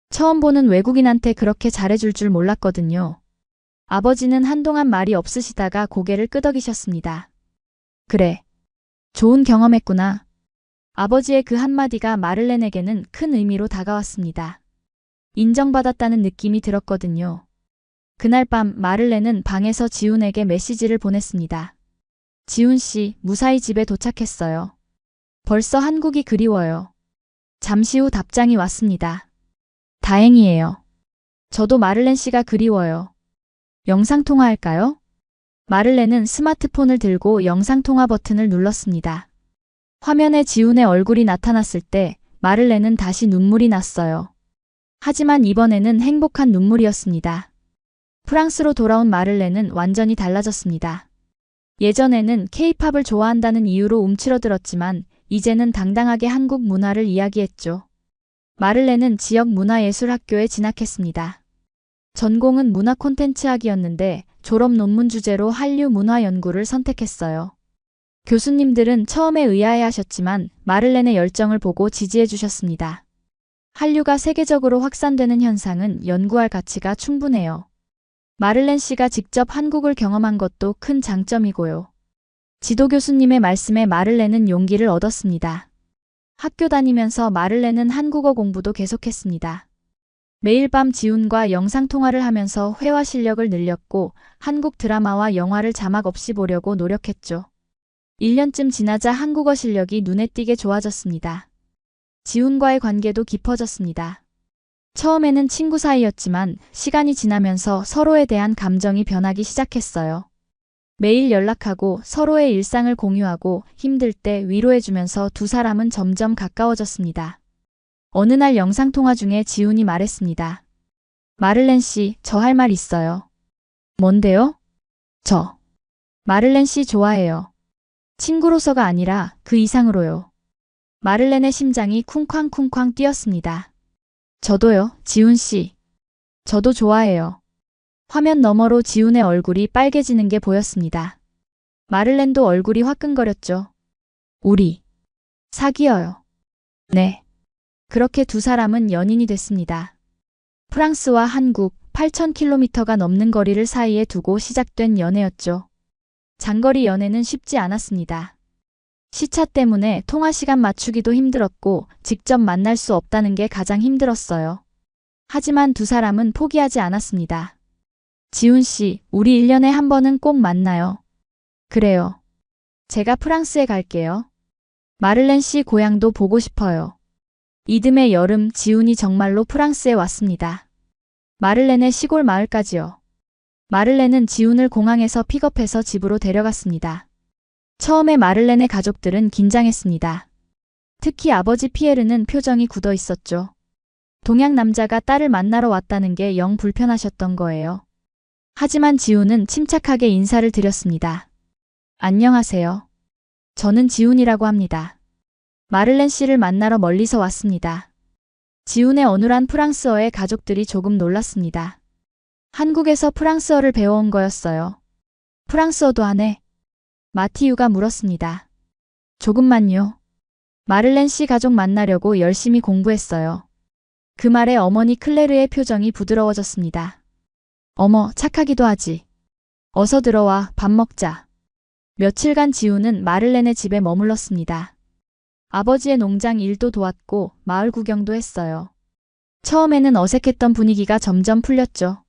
처음 보는 외국인한테 그렇게 잘해줄 줄 몰랐거든요. 아버지는 한동안 말이 없으시다가 고개를 끄덕이셨습니다. 그래. 좋은 경험했구나. 아버지의 그 한마디가 마를렌에게는 큰 의미로 다가왔습니다. 인정받았다는 느낌이 들었거든요. 그날 밤 마를렌은 방에서 지훈에게 메시지를 보냈습니다. 지훈 씨, 무사히 집에 도착했어요. 벌써 한국이 그리워요. 잠시 후 답장이 왔습니다. 다행이에요. 저도 마를렌 씨가 그리워요. 영상통화할까요? 마를렌은 스마트폰을 들고 영상통화 버튼을 눌렀습니다. 화면에 지훈의 얼굴이 나타났을 때 마를렌은 다시 눈물이 났어요. 하지만 이번에는 행복한 눈물이었습니다. 프랑스로 돌아온 마를렌은 완전히 달라졌습니다. 예전에는 K-팝을 좋아한다는 이유로 움츠러들었지만 이제는 당당하게 한국 문화를 이야기했죠. 마를렌은 지역 문화예술학교에 진학했습니다. 전공은 문화 콘텐츠학이었는데 졸업 논문 주제로 한류 문화 연구를 선택했어요. 교수님들은 처음에 의아해하셨지만 마를렌의 열정을 보고 지지해 주셨습니다. 한류가 세계적으로 확산되는 현상은 연구할 가치가 충분해요. 마를렌 씨가 직접 한국을 경험한 것도 큰 장점이고요. 지도 교수님의 말씀에 마를렌은 용기를 얻었습니다. 학교 다니면서 마를렌은 한국어 공부도 계속했습니다. 매일 밤 지훈과 영상통화를 하면서 회화 실력을 늘렸고 한국 드라마와 영화를 자막 없이 보려고 노력했죠. 1년쯤 지나자 한국어 실력이 눈에 띄게 좋아졌습니다. 지훈과의 관계도 깊어졌습니다. 처음에는 친구 사이였지만 시간이 지나면서 서로에 대한 감정이 변하기 시작했어요. 매일 연락하고 서로의 일상을 공유하고 힘들 때 위로해주면서 두 사람은 점점 가까워졌습니다. 어느 날 영상통화 중에 지훈이 말했습니다. 마를렌 씨, 저 할 말 있어요. 뭔데요? 저 마를렌 씨 좋아해요. 친구로서가 아니라 그 이상으로요. 마를렌의 심장이 쿵쾅쿵쾅 뛰었습니다. 저도요, 지훈 씨. 저도 좋아해요. 화면 너머로 지훈의 얼굴이 빨개지는 게 보였습니다. 마를렌도 얼굴이 화끈거렸죠. 우리 사귀어요. 네. 그렇게 두 사람은 연인이 됐습니다. 프랑스와 한국 8,000km가 넘는 거리를 사이에 두고 시작된 연애였죠. 장거리 연애는 쉽지 않았습니다. 시차 때문에 통화 시간 맞추기도 힘들었고 직접 만날 수 없다는 게 가장 힘들었어요. 하지만 두 사람은 포기하지 않았습니다. 지훈 씨, 우리 1년에 한 번은 꼭 만나요. 그래요. 제가 프랑스에 갈게요. 마를렌 씨 고향도 보고 싶어요. 이듬해 여름 지훈이 정말로 프랑스에 왔습니다. 마를렌의 시골 마을까지요. 마를렌은 지훈을 공항에서 픽업해서 집으로 데려갔습니다. 처음에 마를렌의 가족들은 긴장했습니다. 특히 아버지 피에르는 표정이 굳어 있었죠. 동양 남자가 딸을 만나러 왔다는 게 영 불편하셨던 거예요. 하지만 지훈은 침착하게 인사를 드렸습니다. 안녕하세요. 저는 지훈이라고 합니다. 마를렌 씨를 만나러 멀리서 왔습니다. 지훈의 어눌한 프랑스어에 가족들이 조금 놀랐습니다. 한국에서 프랑스어를 배워온 거였어요. 프랑스어도 하네? 마티유가 물었습니다. 조금만요. 마를렌 씨 가족 만나려고 열심히 공부했어요. 그 말에 어머니 클레르의 표정이 부드러워졌습니다. 어머, 착하기도 하지. 어서 들어와, 밥 먹자. 며칠간 지훈은 마를렌의 집에 머물렀습니다. 아버지의 농장 일도 도왔고 마을 구경도 했어요. 처음에는 어색했던 분위기가 점점 풀렸죠.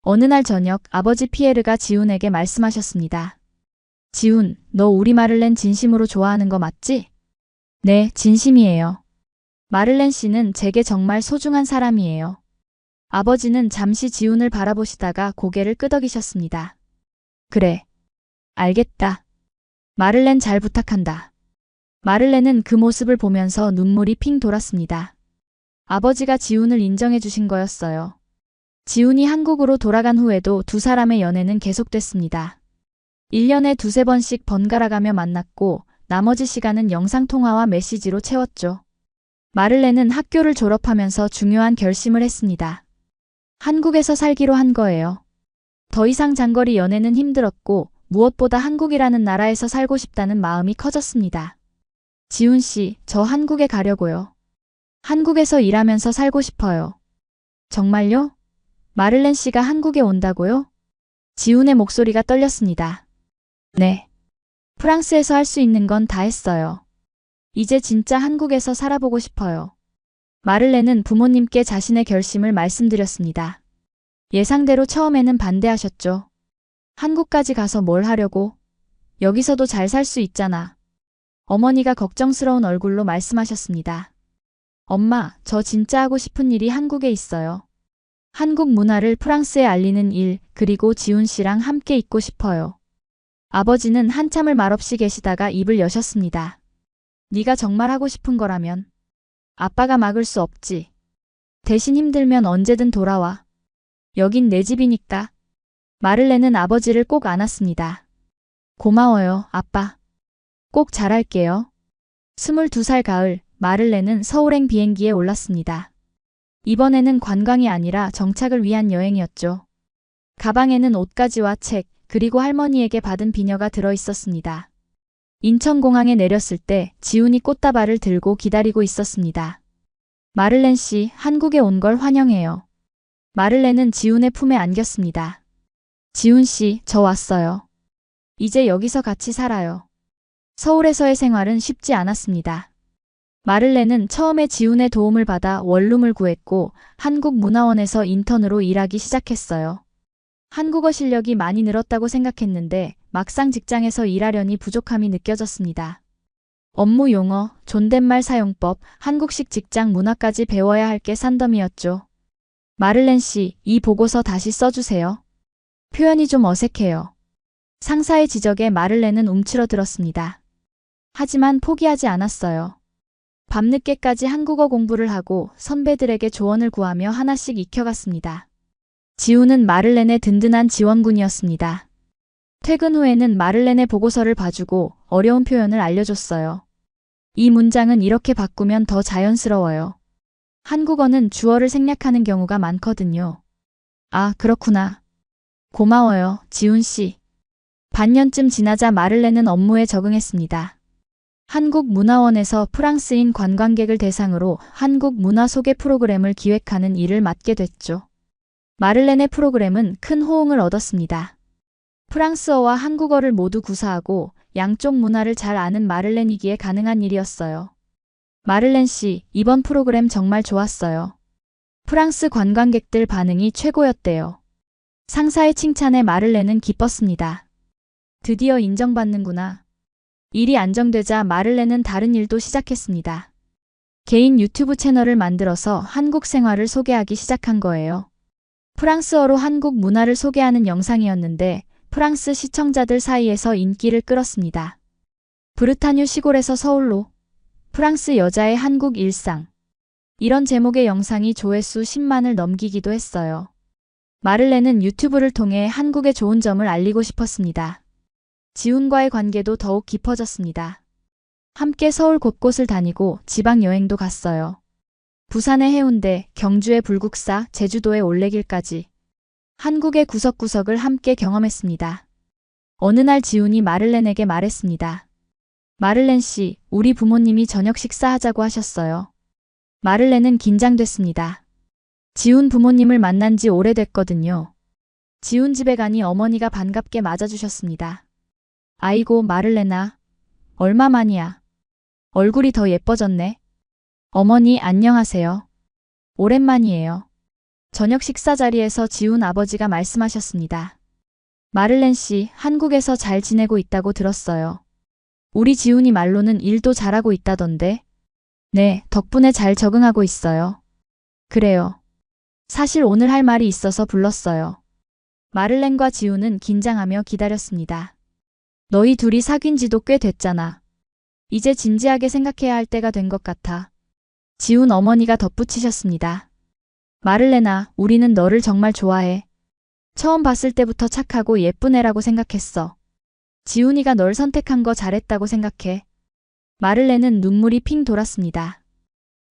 어느 날 저녁 아버지 피에르가 지훈에게 말씀하셨습니다. 지훈, 너 우리 마를렌 진심으로 좋아하는 거 맞지? 네, 진심이에요. 마를렌 씨는 제게 정말 소중한 사람이에요. 아버지는 잠시 지훈을 바라보시다가 고개를 끄덕이셨습니다. 그래. 알겠다. 마를렌 잘 부탁한다. 마를렌은 그 모습을 보면서 눈물이 핑 돌았습니다. 아버지가 지훈을 인정해 주신 거였어요. 지훈이 한국으로 돌아간 후에도 두 사람의 연애는 계속됐습니다. 1년에 두세 번씩 번갈아가며 만났고 나머지 시간은 영상통화와 메시지로 채웠죠. 마를렌은 학교를 졸업하면서 중요한 결심을 했습니다. 한국에서 살기로 한 거예요. 더 이상 장거리 연애는 힘들었고 무엇보다 한국이라는 나라에서 살고 싶다는 마음이 커졌습니다. 지훈 씨, 저 한국에 가려고요. 한국에서 일하면서 살고 싶어요. 정말요? 마를렌 씨가 한국에 온다고요? 지훈의 목소리가 떨렸습니다. 네. 프랑스에서 할 수 있는 건 다 했어요. 이제 진짜 한국에서 살아보고 싶어요. 마를렌은 부모님께 자신의 결심을 말씀드렸습니다. 예상대로 처음에는 반대하셨죠. 한국까지 가서 뭘 하려고? 여기서도 잘 살 수 있잖아. 어머니가 걱정스러운 얼굴로 말씀하셨습니다. 엄마, 저 진짜 하고 싶은 일이 한국에 있어요. 한국 문화를 프랑스에 알리는 일, 그리고 지훈 씨랑 함께 있고 싶어요. 아버지는 한참을 말없이 계시다가 입을 여셨습니다. 네가 정말 하고 싶은 거라면 아빠가 막을 수 없지. 대신 힘들면 언제든 돌아와. 여긴 내 집이니까. 마를렌은 아버지를 꼭 안았습니다. 고마워요, 아빠. 꼭 잘할게요. 22살 가을, 마를렌은 서울행 비행기에 올랐습니다. 이번에는 관광이 아니라 정착을 위한 여행이었죠. 가방에는 옷가지와 책, 그리고 할머니에게 받은 비녀가 들어 있었습니다. 인천공항에 내렸을 때 지훈이 꽃다발을 들고 기다리고 있었습니다. 마를렌 씨, 한국에 온 걸 환영해요. 마를렌은 지훈의 품에 안겼습니다. 지훈 씨, 저 왔어요. 이제 여기서 같이 살아요. 서울에서의 생활은 쉽지 않았습니다. 마를렌은 처음에 지훈의 도움을 받아 원룸을 구했고 한국문화원에서 인턴으로 일하기 시작했어요. 한국어 실력이 많이 늘었다고 생각했는데 막상 직장에서 일하려니 부족함이 느껴졌습니다. 업무 용어, 존댓말 사용법, 한국식 직장 문화까지 배워야 할 게 산더미였죠. 마를렌 씨, 이 보고서 다시 써주세요. 표현이 좀 어색해요. 상사의 지적에 마를렌은 움츠러들었습니다. 하지만 포기하지 않았어요. 밤늦게까지 한국어 공부를 하고 선배들에게 조언을 구하며 하나씩 익혀갔습니다. 지훈은 마를렌의 든든한 지원군이었습니다. 퇴근 후에는 마를렌의 보고서를 봐주고 어려운 표현을 알려줬어요. 이 문장은 이렇게 바꾸면 더 자연스러워요. 한국어는 주어를 생략하는 경우가 많거든요. 아, 그렇구나. 고마워요, 지훈 씨. 반년쯤 지나자 마를렌은 업무에 적응했습니다. 한국문화원에서 프랑스인 관광객을 대상으로 한국 문화 소개 프로그램을 기획하는 일을 맡게 됐죠. 마를렌의 프로그램은 큰 호응을 얻었습니다. 프랑스어와 한국어를 모두 구사하고 양쪽 문화를 잘 아는 마를렌이기에 가능한 일이었어요. 마를렌 씨, 이번 프로그램 정말 좋았어요. 프랑스 관광객들 반응이 최고였대요. 상사의 칭찬에 마를렌은 기뻤습니다. 드디어 인정받는구나. 일이 안정되자 마를렌은 다른 일도 시작했습니다. 개인 유튜브 채널을 만들어서 한국 생활을 소개하기 시작한 거예요. 프랑스어로 한국 문화를 소개하는 영상이었는데 프랑스 시청자들 사이에서 인기를 끌었습니다. 브르타뉴 시골에서 서울로 프랑스 여자의 한국 일상. 이런 제목의 영상이 조회수 10만을 넘기기도 했어요. 마를렌은 유튜브를 통해 한국의 좋은 점을 알리고 싶었습니다. 지훈과의 관계도 더욱 깊어졌습니다. 함께 서울 곳곳을 다니고 지방 여행도 갔어요. 부산의 해운대, 경주의 불국사, 제주도의 올레길까지. 한국의 구석구석을 함께 경험했습니다. 어느 날 지훈이 마를렌에게 말했습니다. 마를렌 씨, 우리 부모님이 저녁 식사하자고 하셨어요. 마를렌은 긴장됐습니다. 지훈 부모님을 만난 지 오래됐거든요. 지훈 집에 가니 어머니가 반갑게 맞아주셨습니다. 아이고 마를렌아, 얼마만이야. 얼굴이 더 예뻐졌네. 어머니 안녕하세요. 오랜만이에요. 저녁 식사 자리에서 지훈 아버지가 말씀하셨습니다. 마를렌 씨, 한국에서 잘 지내고 있다고 들었어요. 우리 지훈이 말로는 일도 잘하고 있다던데. 네, 덕분에 잘 적응하고 있어요. 그래요. 사실 오늘 할 말이 있어서 불렀어요. 마를렌과 지훈은 긴장하며 기다렸습니다. 너희 둘이 사귄 지도 꽤 됐잖아. 이제 진지하게 생각해야 할 때가 된 것 같아. 지훈 어머니가 덧붙이셨습니다. 마를렌아, 우리는 너를 정말 좋아해. 처음 봤을 때부터 착하고 예쁜 애라고 생각했어. 지훈이가 널 선택한 거 잘했다고 생각해. 마를렌은 눈물이 핑 돌았습니다.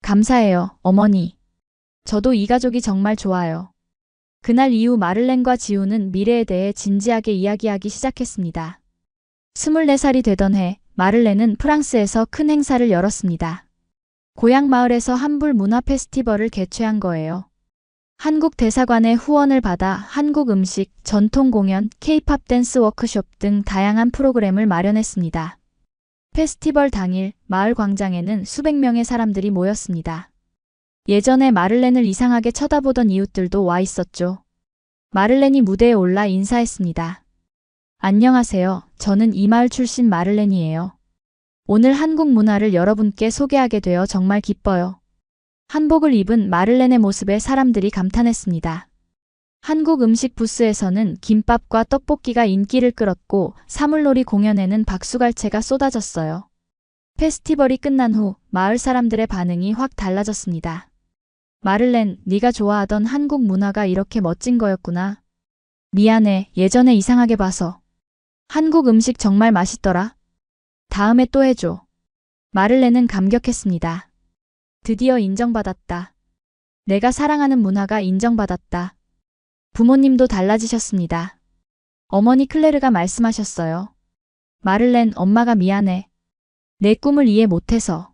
감사해요, 어머니. 저도 이 가족이 정말 좋아요. 그날 이후 마를렌과 지훈은 미래에 대해 진지하게 이야기하기 시작했습니다. 24살이 되던 해, 마를렌은 프랑스에서 큰 행사를 열었습니다. 고향 마을에서 한불 문화 페스티벌을 개최한 거예요. 한국 대사관의 후원을 받아 한국 음식, 전통 공연, K-팝 댄스 워크숍 등 다양한 프로그램을 마련했습니다. 페스티벌 당일 마을 광장에는 수백 명의 사람들이 모였습니다. 예전에 마를렌을 이상하게 쳐다보던 이웃들도 와 있었죠. 마를렌이 무대에 올라 인사했습니다. 안녕하세요. 저는 이 마을 출신 마를렌이에요. 오늘 한국 문화를 여러분께 소개하게 되어 정말 기뻐요. 한복을 입은 마를렌의 모습에 사람들이 감탄했습니다. 한국 음식 부스에서는 김밥과 떡볶이가 인기를 끌었고 사물놀이 공연에는 박수갈채가 쏟아졌어요. 페스티벌이 끝난 후 마을 사람들의 반응이 확 달라졌습니다. 마를렌, 네가 좋아하던 한국 문화가 이렇게 멋진 거였구나. 미안해, 예전에 이상하게 봐서. 한국 음식 정말 맛있더라. 다음에 또 해줘. 마를렌은 감격했습니다. 드디어 인정받았다. 내가 사랑하는 문화가 인정받았다. 부모님도 달라지셨습니다. 어머니 클레르가 말씀하셨어요. 마를렌, 엄마가 미안해. 내 꿈을 이해 못해서.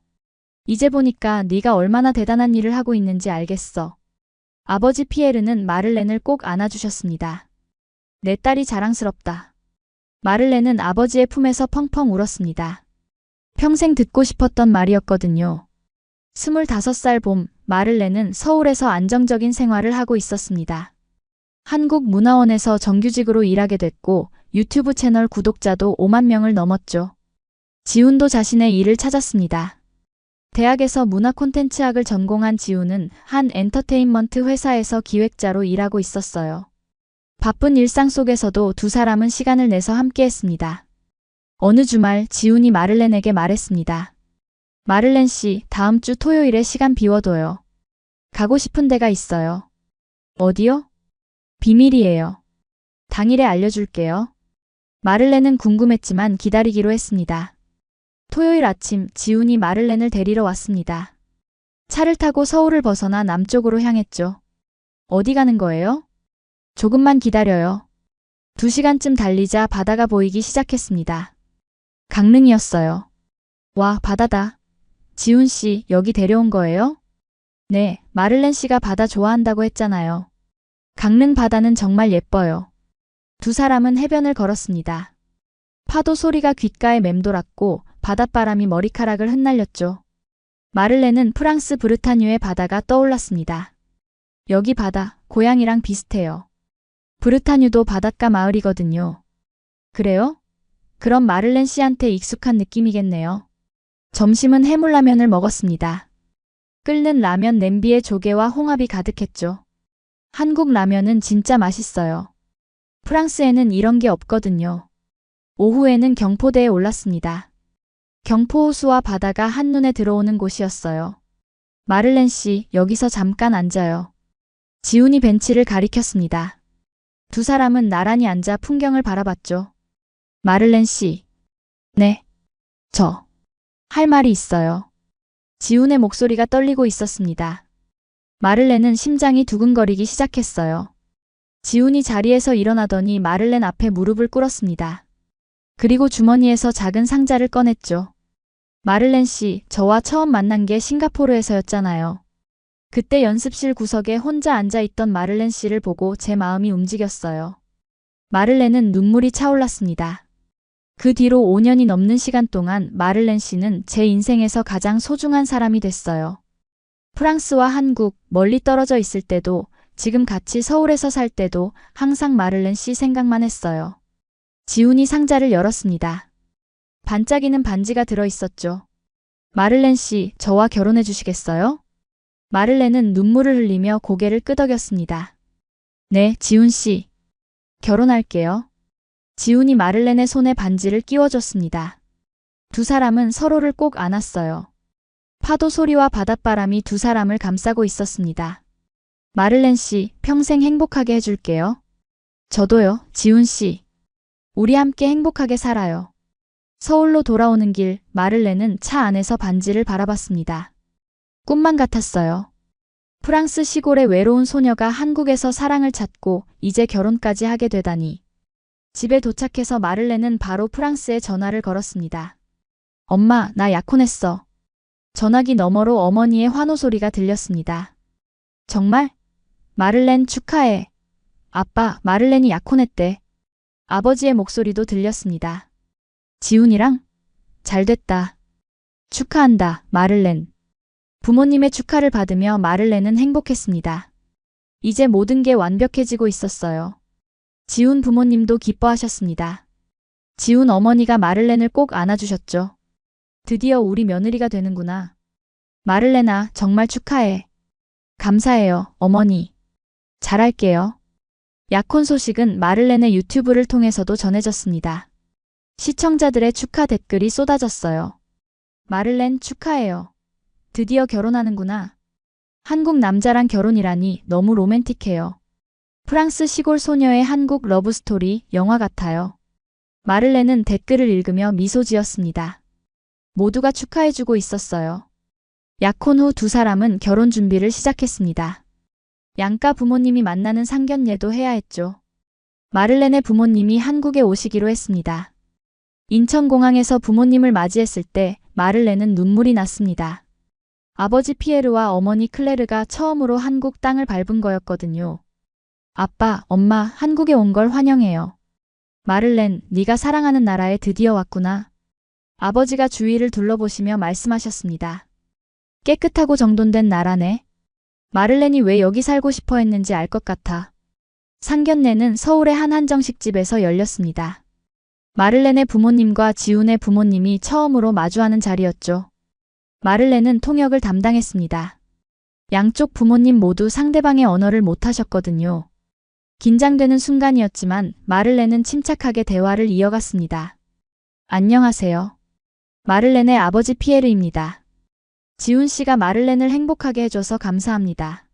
이제 보니까 네가 얼마나 대단한 일을 하고 있는지 알겠어. 아버지 피에르는 마를렌을 꼭 안아주셨습니다. 내 딸이 자랑스럽다. 마를렌은 아버지의 품에서 펑펑 울었습니다. 평생 듣고 싶었던 말이었거든요. 25살 봄, 마를렌은 서울에서 안정적인 생활을 하고 있었습니다. 한국문화원에서 정규직으로 일하게 됐고 유튜브 채널 구독자도 5만 명을 넘었죠. 지훈도 자신의 일을 찾았습니다. 대학에서 문화 콘텐츠학을 전공한 지훈은 한 엔터테인먼트 회사에서 기획자로 일하고 있었어요. 바쁜 일상 속에서도 두 사람은 시간을 내서 함께했습니다. 어느 주말 지훈이 마를렌에게 말했습니다. 마를렌 씨, 다음 주 토요일에 시간 비워둬요. 가고 싶은 데가 있어요. 어디요? 비밀이에요. 당일에 알려줄게요. 마를렌은 궁금했지만 기다리기로 했습니다. 토요일 아침 지훈이 마를렌을 데리러 왔습니다. 차를 타고 서울을 벗어나 남쪽으로 향했죠. 어디 가는 거예요? 조금만 기다려요. 2시간쯤 달리자 바다가 보이기 시작했습니다. 강릉이었어요. 와, 바다다. 지훈 씨, 여기 데려온 거예요? 네, 마를렌 씨가 바다 좋아한다고 했잖아요. 강릉 바다는 정말 예뻐요. 두 사람은 해변을 걸었습니다. 파도 소리가 귓가에 맴돌았고 바닷바람이 머리카락을 흩날렸죠. 마를렌은 프랑스 브르타뉴의 바다가 떠올랐습니다. 여기 바다, 고향이랑 비슷해요. 브르타뉴도 바닷가 마을이거든요. 그래요? 그럼 마를렌 씨한테 익숙한 느낌이겠네요. 점심은 해물라면을 먹었습니다. 끓는 라면 냄비에 조개와 홍합이 가득했죠. 한국 라면은 진짜 맛있어요. 프랑스에는 이런 게 없거든요. 오후에는 경포대에 올랐습니다. 경포 호수와 바다가 한눈에 들어오는 곳이었어요. 마를렌 씨, 여기서 잠깐 앉아요. 지훈이 벤치를 가리켰습니다. 두 사람은 나란히 앉아 풍경을 바라봤죠. 마를렌 씨. 네. 할 말이 있어요. 지훈의 목소리가 떨리고 있었습니다. 마를렌은 심장이 두근거리기 시작했어요. 지훈이 자리에서 일어나더니 마를렌 앞에 무릎을 꿇었습니다. 그리고 주머니에서 작은 상자를 꺼냈죠. 마를렌 씨, 저와 처음 만난 게 싱가포르에서였잖아요. 그때 연습실 구석에 혼자 앉아있던 마를렌 씨를 보고 제 마음이 움직였어요. 마를렌은 눈물이 차올랐습니다. 그 뒤로 5년이 넘는 시간 동안 마를렌 씨는 제 인생에서 가장 소중한 사람이 됐어요. 프랑스와 한국, 멀리 떨어져 있을 때도, 지금 같이 서울에서 살 때도 항상 마를렌 씨 생각만 했어요. 지훈이 상자를 열었습니다. 반짝이는 반지가 들어있었죠. 마를렌 씨, 저와 결혼해 주시겠어요? 마를렌은 눈물을 흘리며 고개를 끄덕였습니다. 네, 지훈 씨. 결혼할게요. 지훈이 마를렌의 손에 반지를 끼워줬습니다. 두 사람은 서로를 꼭 안았어요. 파도 소리와 바닷바람이 두 사람을 감싸고 있었습니다. 마를렌 씨, 평생 행복하게 해줄게요. 저도요, 지훈 씨. 우리 함께 행복하게 살아요. 서울로 돌아오는 길, 마를렌은 차 안에서 반지를 바라봤습니다. 꿈만 같았어요. 프랑스 시골의 외로운 소녀가 한국에서 사랑을 찾고 이제 결혼까지 하게 되다니. 집에 도착해서 마를렌은 바로 프랑스에 전화를 걸었습니다. 엄마, 나 약혼했어. 전화기 너머로 어머니의 환호 소리가 들렸습니다. 정말? 마를렌 축하해. 아빠, 마를렌이 약혼했대. 아버지의 목소리도 들렸습니다. 지훈이랑? 잘됐다. 축하한다, 마를렌. 부모님의 축하를 받으며 마를렌은 행복했습니다. 이제 모든 게 완벽해지고 있었어요. 지훈 부모님도 기뻐하셨습니다. 지훈 어머니가 마를렌을 꼭 안아주셨죠. 드디어 우리 며느리가 되는구나. 마를렌아, 정말 축하해. 감사해요, 어머니. 잘할게요. 약혼 소식은 마를렌의 유튜브를 통해서도 전해졌습니다. 시청자들의 축하 댓글이 쏟아졌어요. 마를렌 축하해요. 드디어 결혼하는구나. 한국 남자랑 결혼이라니 너무 로맨틱해요. 프랑스 시골 소녀의 한국 러브스토리 영화 같아요. 마를렌은 댓글을 읽으며 미소 지었습니다. 모두가 축하해주고 있었어요. 약혼 후 두 사람은 결혼 준비를 시작했습니다. 양가 부모님이 만나는 상견례도 해야 했죠. 마를렌의 부모님이 한국에 오시기로 했습니다. 인천공항에서 부모님을 맞이했을 때 마를렌은 눈물이 났습니다. 아버지 피에르와 어머니 클레르가 처음으로 한국 땅을 밟은 거였거든요. 아빠, 엄마, 한국에 온 걸 환영해요. 마를렌, 네가 사랑하는 나라에 드디어 왔구나. 아버지가 주위를 둘러보시며 말씀하셨습니다. 깨끗하고 정돈된 나라네. 마를렌이 왜 여기 살고 싶어 했는지 알 것 같아. 상견례는 서울의 한 한정식집에서 열렸습니다. 마를렌의 부모님과 지훈의 부모님이 처음으로 마주하는 자리였죠. 마를렌은 통역을 담당했습니다. 양쪽 부모님 모두 상대방의 언어를 못하셨거든요. 긴장되는 순간이었지만 마를렌은 침착하게 대화를 이어갔습니다. 안녕하세요. 마를렌의 아버지 피에르입니다. 지훈 씨가 마를렌을 행복하게 해줘서 감사합니다.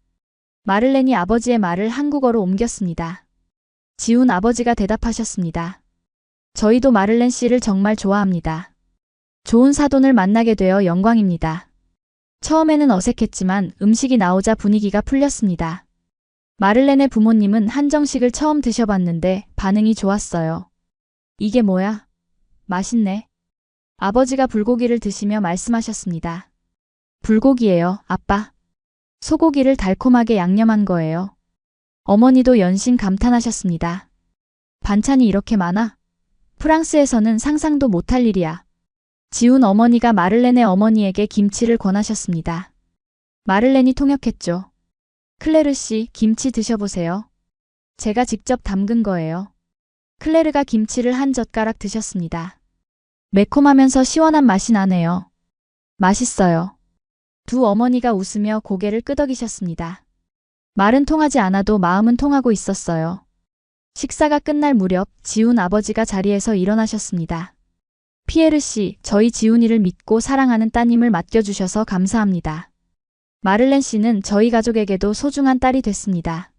마를렌이 아버지의 말을 한국어로 옮겼습니다. 지훈 아버지가 대답하셨습니다. 저희도 마를렌 씨를 정말 좋아합니다. 좋은 사돈을 만나게 되어 영광입니다. 처음에는 어색했지만 음식이 나오자 분위기가 풀렸습니다. 마를렌의 부모님은 한정식을 처음 드셔봤는데 반응이 좋았어요. 이게 뭐야? 맛있네. 아버지가 불고기를 드시며 말씀하셨습니다. 불고기예요, 아빠. 소고기를 달콤하게 양념한 거예요. 어머니도 연신 감탄하셨습니다. 반찬이 이렇게 많아? 프랑스에서는 상상도 못할 일이야. 지훈 어머니가 마를렌의 어머니에게 김치를 권하셨습니다. 마를렌이 통역했죠. 클레르 씨, 김치 드셔보세요. 제가 직접 담근 거예요. 클레르가 김치를 한 젓가락 드셨습니다. 매콤하면서 시원한 맛이 나네요. 맛있어요. 두 어머니가 웃으며 고개를 끄덕이셨습니다. 말은 통하지 않아도 마음은 통하고 있었어요. 식사가 끝날 무렵 지훈 아버지가 자리에서 일어나셨습니다. 피에르 씨, 저희 지훈이를 믿고 사랑하는 따님을 맡겨주셔서 감사합니다. 마를렌 씨는 저희 가족에게도 소중한 딸이 됐습니다.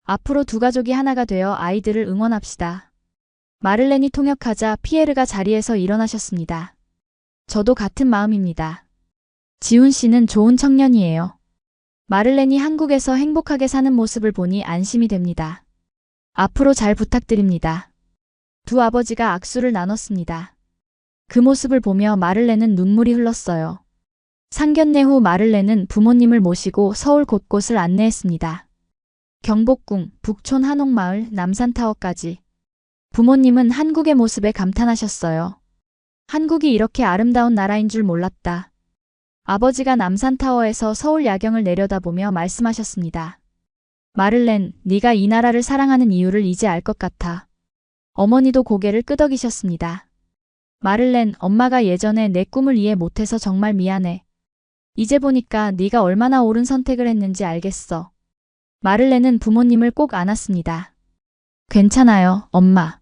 앞으로 두 가족이 하나가 되어 아이들을 응원합시다. 마를렌이 통역하자 피에르가 자리에서 일어나셨습니다. 저도 같은 마음입니다. 지훈 씨는 좋은 청년이에요. 마를렌이 한국에서 행복하게 사는 모습을 보니 안심이 됩니다. 앞으로 잘 부탁드립니다. 두 아버지가 악수를 나눴습니다. 그 모습을 보며 마를렌은 눈물이 흘렀어요. 상견례 후 마를렌은 부모님을 모시고 서울 곳곳을 안내했습니다. 경복궁, 북촌 한옥마을, 남산타워까지. 부모님은 한국의 모습에 감탄하셨어요. 한국이 이렇게 아름다운 나라인 줄 몰랐다. 아버지가 남산타워에서 서울 야경을 내려다보며 말씀하셨습니다. 마를렌, 네가 이 나라를 사랑하는 이유를 이제 알 것 같아. 어머니도 고개를 끄덕이셨습니다. 마를렌, 엄마가 예전에 내 꿈을 이해 못해서 정말 미안해. 이제 보니까 네가 얼마나 옳은 선택을 했는지 알겠어. 마를렌은 부모님을 꼭 안았습니다. 괜찮아요, 엄마.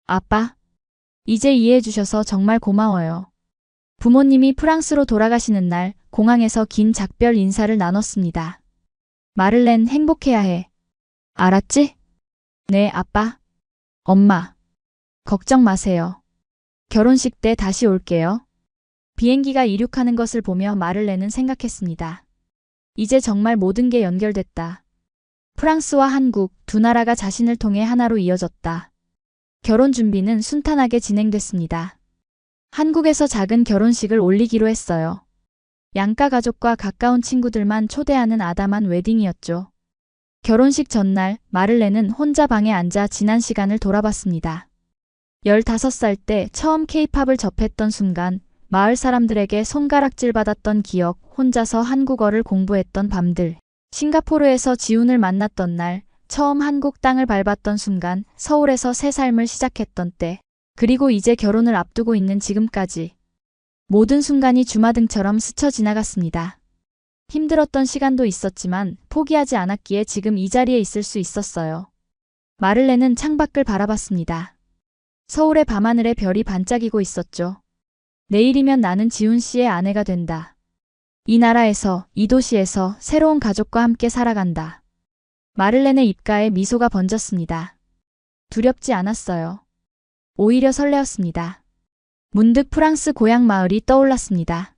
아빠. 이제 이해해 주셔서 정말 고마워요. 부모님이 프랑스로 돌아가시는 날 공항에서 긴 작별 인사를 나눴습니다. 마를렌, 행복해야 해. 알았지? 네, 아빠. 엄마. 걱정 마세요. 결혼식 때 다시 올게요. 비행기가 이륙하는 것을 보며 마를렌은 생각했습니다. 이제 정말 모든 게 연결됐다. 프랑스와 한국 두 나라가 자신을 통해 하나로 이어졌다. 결혼 준비는 순탄하게 진행됐습니다. 한국에서 작은 결혼식을 올리기로 했어요. 양가 가족과 가까운 친구들만 초대하는 아담한 웨딩이었죠. 결혼식 전날 마를렌은 혼자 방에 앉아 지난 시간을 돌아봤습니다. 15살 때 처음 케이팝을 접했던 순간, 마을 사람들에게 손가락질 받았던 기억, 혼자서 한국어를 공부했던 밤들, 싱가포르에서 지훈을 만났던 날, 처음 한국 땅을 밟았던 순간, 서울에서 새 삶을 시작했던 때, 그리고 이제 결혼을 앞두고 있는 지금까지. 모든 순간이 주마등처럼 스쳐 지나갔습니다. 힘들었던 시간도 있었지만 포기하지 않았기에 지금 이 자리에 있을 수 있었어요. 마를렌은 창밖을 바라봤습니다. 서울의 밤하늘에 별이 반짝이고 있었죠. 내일이면 나는 지훈 씨의 아내가 된다. 이 나라에서, 이 도시에서 새로운 가족과 함께 살아간다. 마를렌의 입가에 미소가 번졌습니다. 두렵지 않았어요. 오히려 설레었습니다. 문득 프랑스 고향 마을이 떠올랐습니다.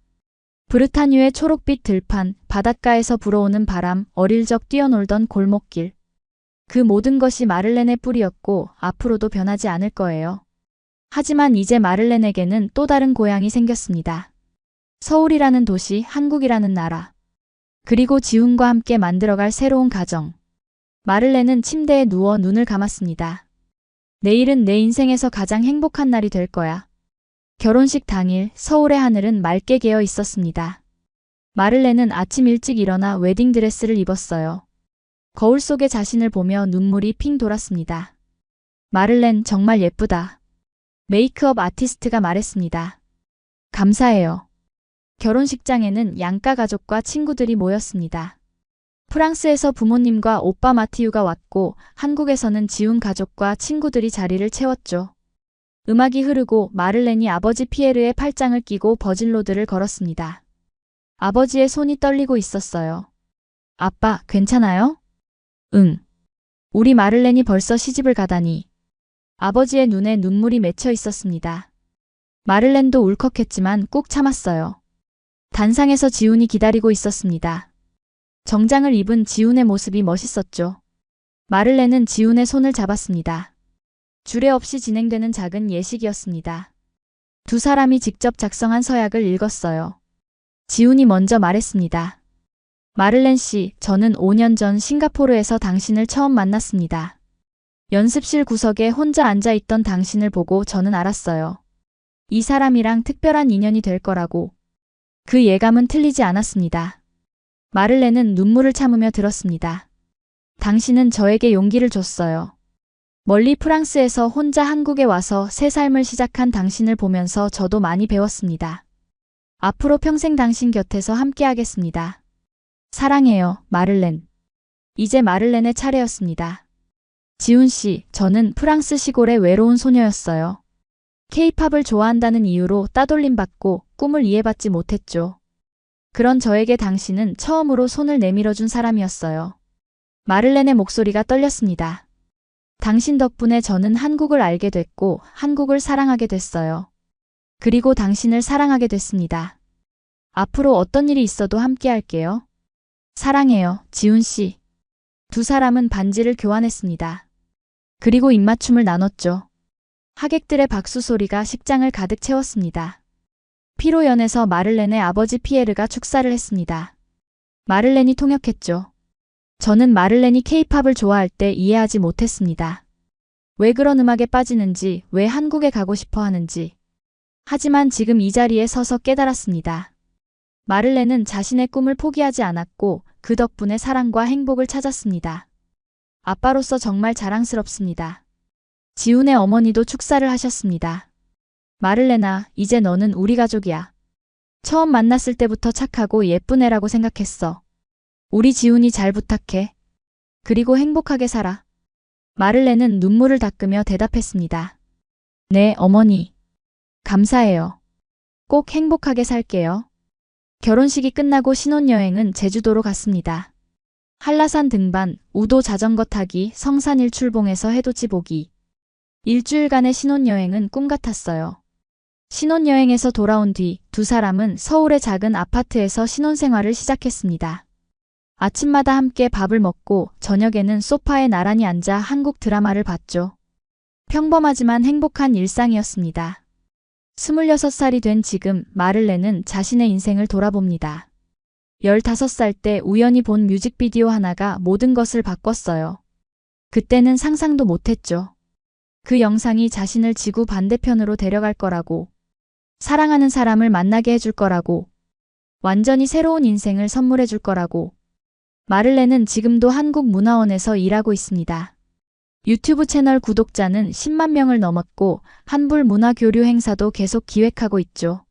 브르타뉴의 초록빛 들판, 바닷가에서 불어오는 바람, 어릴 적 뛰어놀던 골목길. 그 모든 것이 마를렌의 뿌리였고 앞으로도 변하지 않을 거예요. 하지만 이제 마를렌에게는 또 다른 고향이 생겼습니다. 서울이라는 도시, 한국이라는 나라. 그리고 지훈과 함께 만들어갈 새로운 가정. 마를렌은 침대에 누워 눈을 감았습니다. 내일은 내 인생에서 가장 행복한 날이 될 거야. 결혼식 당일 서울의 하늘은 맑게 개어 있었습니다. 마를렌은 아침 일찍 일어나 웨딩드레스를 입었어요. 거울 속에 자신을 보며 눈물이 핑 돌았습니다. 마를렌 정말 예쁘다. 메이크업 아티스트가 말했습니다. 감사해요. 결혼식장에는 양가 가족과 친구들이 모였습니다. 프랑스에서 부모님과 오빠 마티유가 왔고 한국에서는 지훈 가족과 친구들이 자리를 채웠죠. 음악이 흐르고 마를렌이 아버지 피에르의 팔짱을 끼고 버질로드를 걸었습니다. 아버지의 손이 떨리고 있었어요. 아빠, 괜찮아요? 응. 우리 마를렌이 벌써 시집을 가다니. 아버지의 눈에 눈물이 맺혀 있었습니다. 마를렌도 울컥했지만 꾹 참았어요. 단상에서 지훈이 기다리고 있었습니다. 정장을 입은 지훈의 모습이 멋있었죠. 마를렌은 지훈의 손을 잡았습니다. 주례 없이 진행되는 작은 예식이었습니다. 두 사람이 직접 작성한 서약을 읽었어요. 지훈이 먼저 말했습니다. 마를렌 씨, 저는 5년 전 싱가포르에서 당신을 처음 만났습니다. 연습실 구석에 혼자 앉아있던 당신을 보고 저는 알았어요. 이 사람이랑 특별한 인연이 될 거라고. 그 예감은 틀리지 않았습니다. 마를렌은 눈물을 참으며 들었습니다. 당신은 저에게 용기를 줬어요. 멀리 프랑스에서 혼자 한국에 와서 새 삶을 시작한 당신을 보면서 저도 많이 배웠습니다. 앞으로 평생 당신 곁에서 함께하겠습니다. 사랑해요, 마를렌. 이제 마를렌의 차례였습니다. 지훈 씨, 저는 프랑스 시골의 외로운 소녀였어요. K-팝을 좋아한다는 이유로 따돌림 받고 꿈을 이해받지 못했죠. 그런 저에게 당신은 처음으로 손을 내밀어준 사람이었어요. 마를렌의 목소리가 떨렸습니다. 당신 덕분에 저는 한국을 알게 됐고 한국을 사랑하게 됐어요. 그리고 당신을 사랑하게 됐습니다. 앞으로 어떤 일이 있어도 함께 할게요. 사랑해요, 지훈 씨. 두 사람은 반지를 교환했습니다. 그리고 입맞춤을 나눴죠. 하객들의 박수 소리가 식장을 가득 채웠습니다. 피로연에서 마를렌의 아버지 피에르가 축사를 했습니다. 마를렌이 통역했죠. 저는 마를렌이 K-팝을 좋아할 때 이해하지 못했습니다. 왜 그런 음악에 빠지는지, 왜 한국에 가고 싶어 하는지. 하지만 지금 이 자리에 서서 깨달았습니다. 마를렌은 자신의 꿈을 포기하지 않았고 그 덕분에 사랑과 행복을 찾았습니다. 아빠로서 정말 자랑스럽습니다. 지훈의 어머니도 축사를 하셨습니다. 마를렌아, 이제 너는 우리 가족이야. 처음 만났을 때부터 착하고 예쁜 애라고 생각했어. 우리 지훈이 잘 부탁해. 그리고 행복하게 살아. 마를렌은 눈물을 닦으며 대답했습니다. 네, 어머니. 감사해요. 꼭 행복하게 살게요. 결혼식이 끝나고 신혼여행은 제주도로 갔습니다. 한라산 등반, 우도 자전거 타기, 성산 일출봉에서 해돋이 보기. 일주일간의 신혼여행은 꿈 같았어요. 신혼여행에서 돌아온 뒤 두 사람은 서울의 작은 아파트에서 신혼생활을 시작했습니다. 아침마다 함께 밥을 먹고 저녁에는 소파에 나란히 앉아 한국 드라마를 봤죠. 평범하지만 행복한 일상이었습니다. 26살이 된 지금 마를렌은 자신의 인생을 돌아봅니다. 15살 때 우연히 본 뮤직비디오 하나가 모든 것을 바꿨어요. 그때는 상상도 못했죠. 그 영상이 자신을 지구 반대편으로 데려갈 거라고, 사랑하는 사람을 만나게 해줄 거라고, 완전히 새로운 인생을 선물해 줄 거라고. 마를렌은 지금도 한국문화원에서 일하고 있습니다. 유튜브 채널 구독자는 10만 명을 넘었고 한불 문화교류 행사도 계속 기획하고 있죠.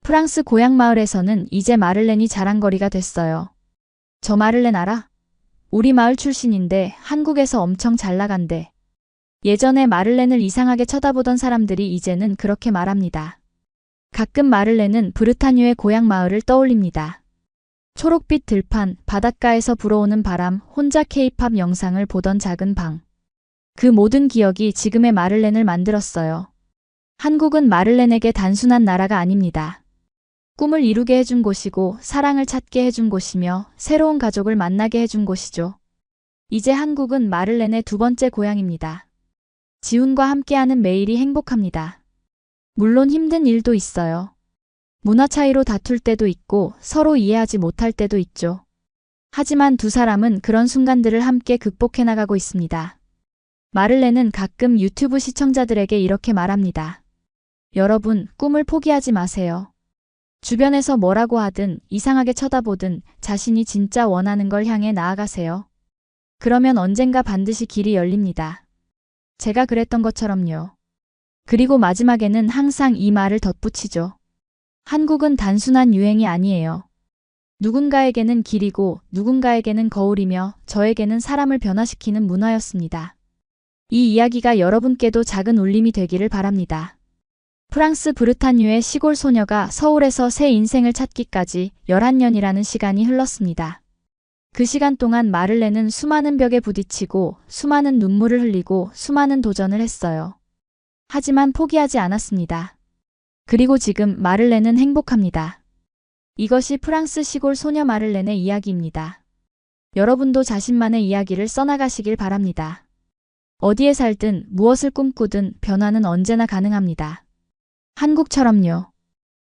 프랑스 고향 마을에서는 이제 마를렌이 자랑거리가 됐어요. 저 마를렌 알아? 우리 마을 출신인데 한국에서 엄청 잘 나간대. 예전에 마를렌을 이상하게 쳐다보던 사람들이 이제는 그렇게 말합니다. 가끔 마를렌은 브르타뉴의 고향 마을을 떠올립니다. 초록빛 들판, 바닷가에서 불어오는 바람, 혼자 K-팝 영상을 보던 작은 방. 그 모든 기억이 지금의 마를렌을 만들었어요. 한국은 마를렌에게 단순한 나라가 아닙니다. 꿈을 이루게 해준 곳이고 사랑을 찾게 해준 곳이며 새로운 가족을 만나게 해준 곳이죠. 이제 한국은 마를렌의 두 번째 고향입니다. 지훈과 함께하는 매일이 행복합니다. 물론 힘든 일도 있어요. 문화 차이로 다툴 때도 있고 서로 이해하지 못할 때도 있죠. 하지만 두 사람은 그런 순간들을 함께 극복해 나가고 있습니다. 마를렌은 가끔 유튜브 시청자들에게 이렇게 말합니다. 여러분, 꿈을 포기하지 마세요. 주변에서 뭐라고 하든 이상하게 쳐다보든 자신이 진짜 원하는 걸 향해 나아가세요. 그러면 언젠가 반드시 길이 열립니다. 제가 그랬던 것처럼요. 그리고 마지막에는 항상 이 말을 덧붙이죠. 한국은 단순한 유행이 아니에요. 누군가에게는 길이고 누군가에게는 거울이며 저에게는 사람을 변화시키는 문화였습니다. 이 이야기가 여러분께도 작은 울림이 되기를 바랍니다. 프랑스 브르타뉴의 시골 소녀가 서울에서 새 인생을 찾기까지 11년이라는 시간이 흘렀습니다. 그 시간 동안 마를렌은 수많은 벽에 부딪히고 수많은 눈물을 흘리고 수많은 도전을 했어요. 하지만 포기하지 않았습니다. 그리고 지금 마를렌은 행복합니다. 이것이 프랑스 시골 소녀 마를렌의 이야기입니다. 여러분도 자신만의 이야기를 써나가시길 바랍니다. 어디에 살든 무엇을 꿈꾸든 변화는 언제나 가능합니다. 한국처럼요.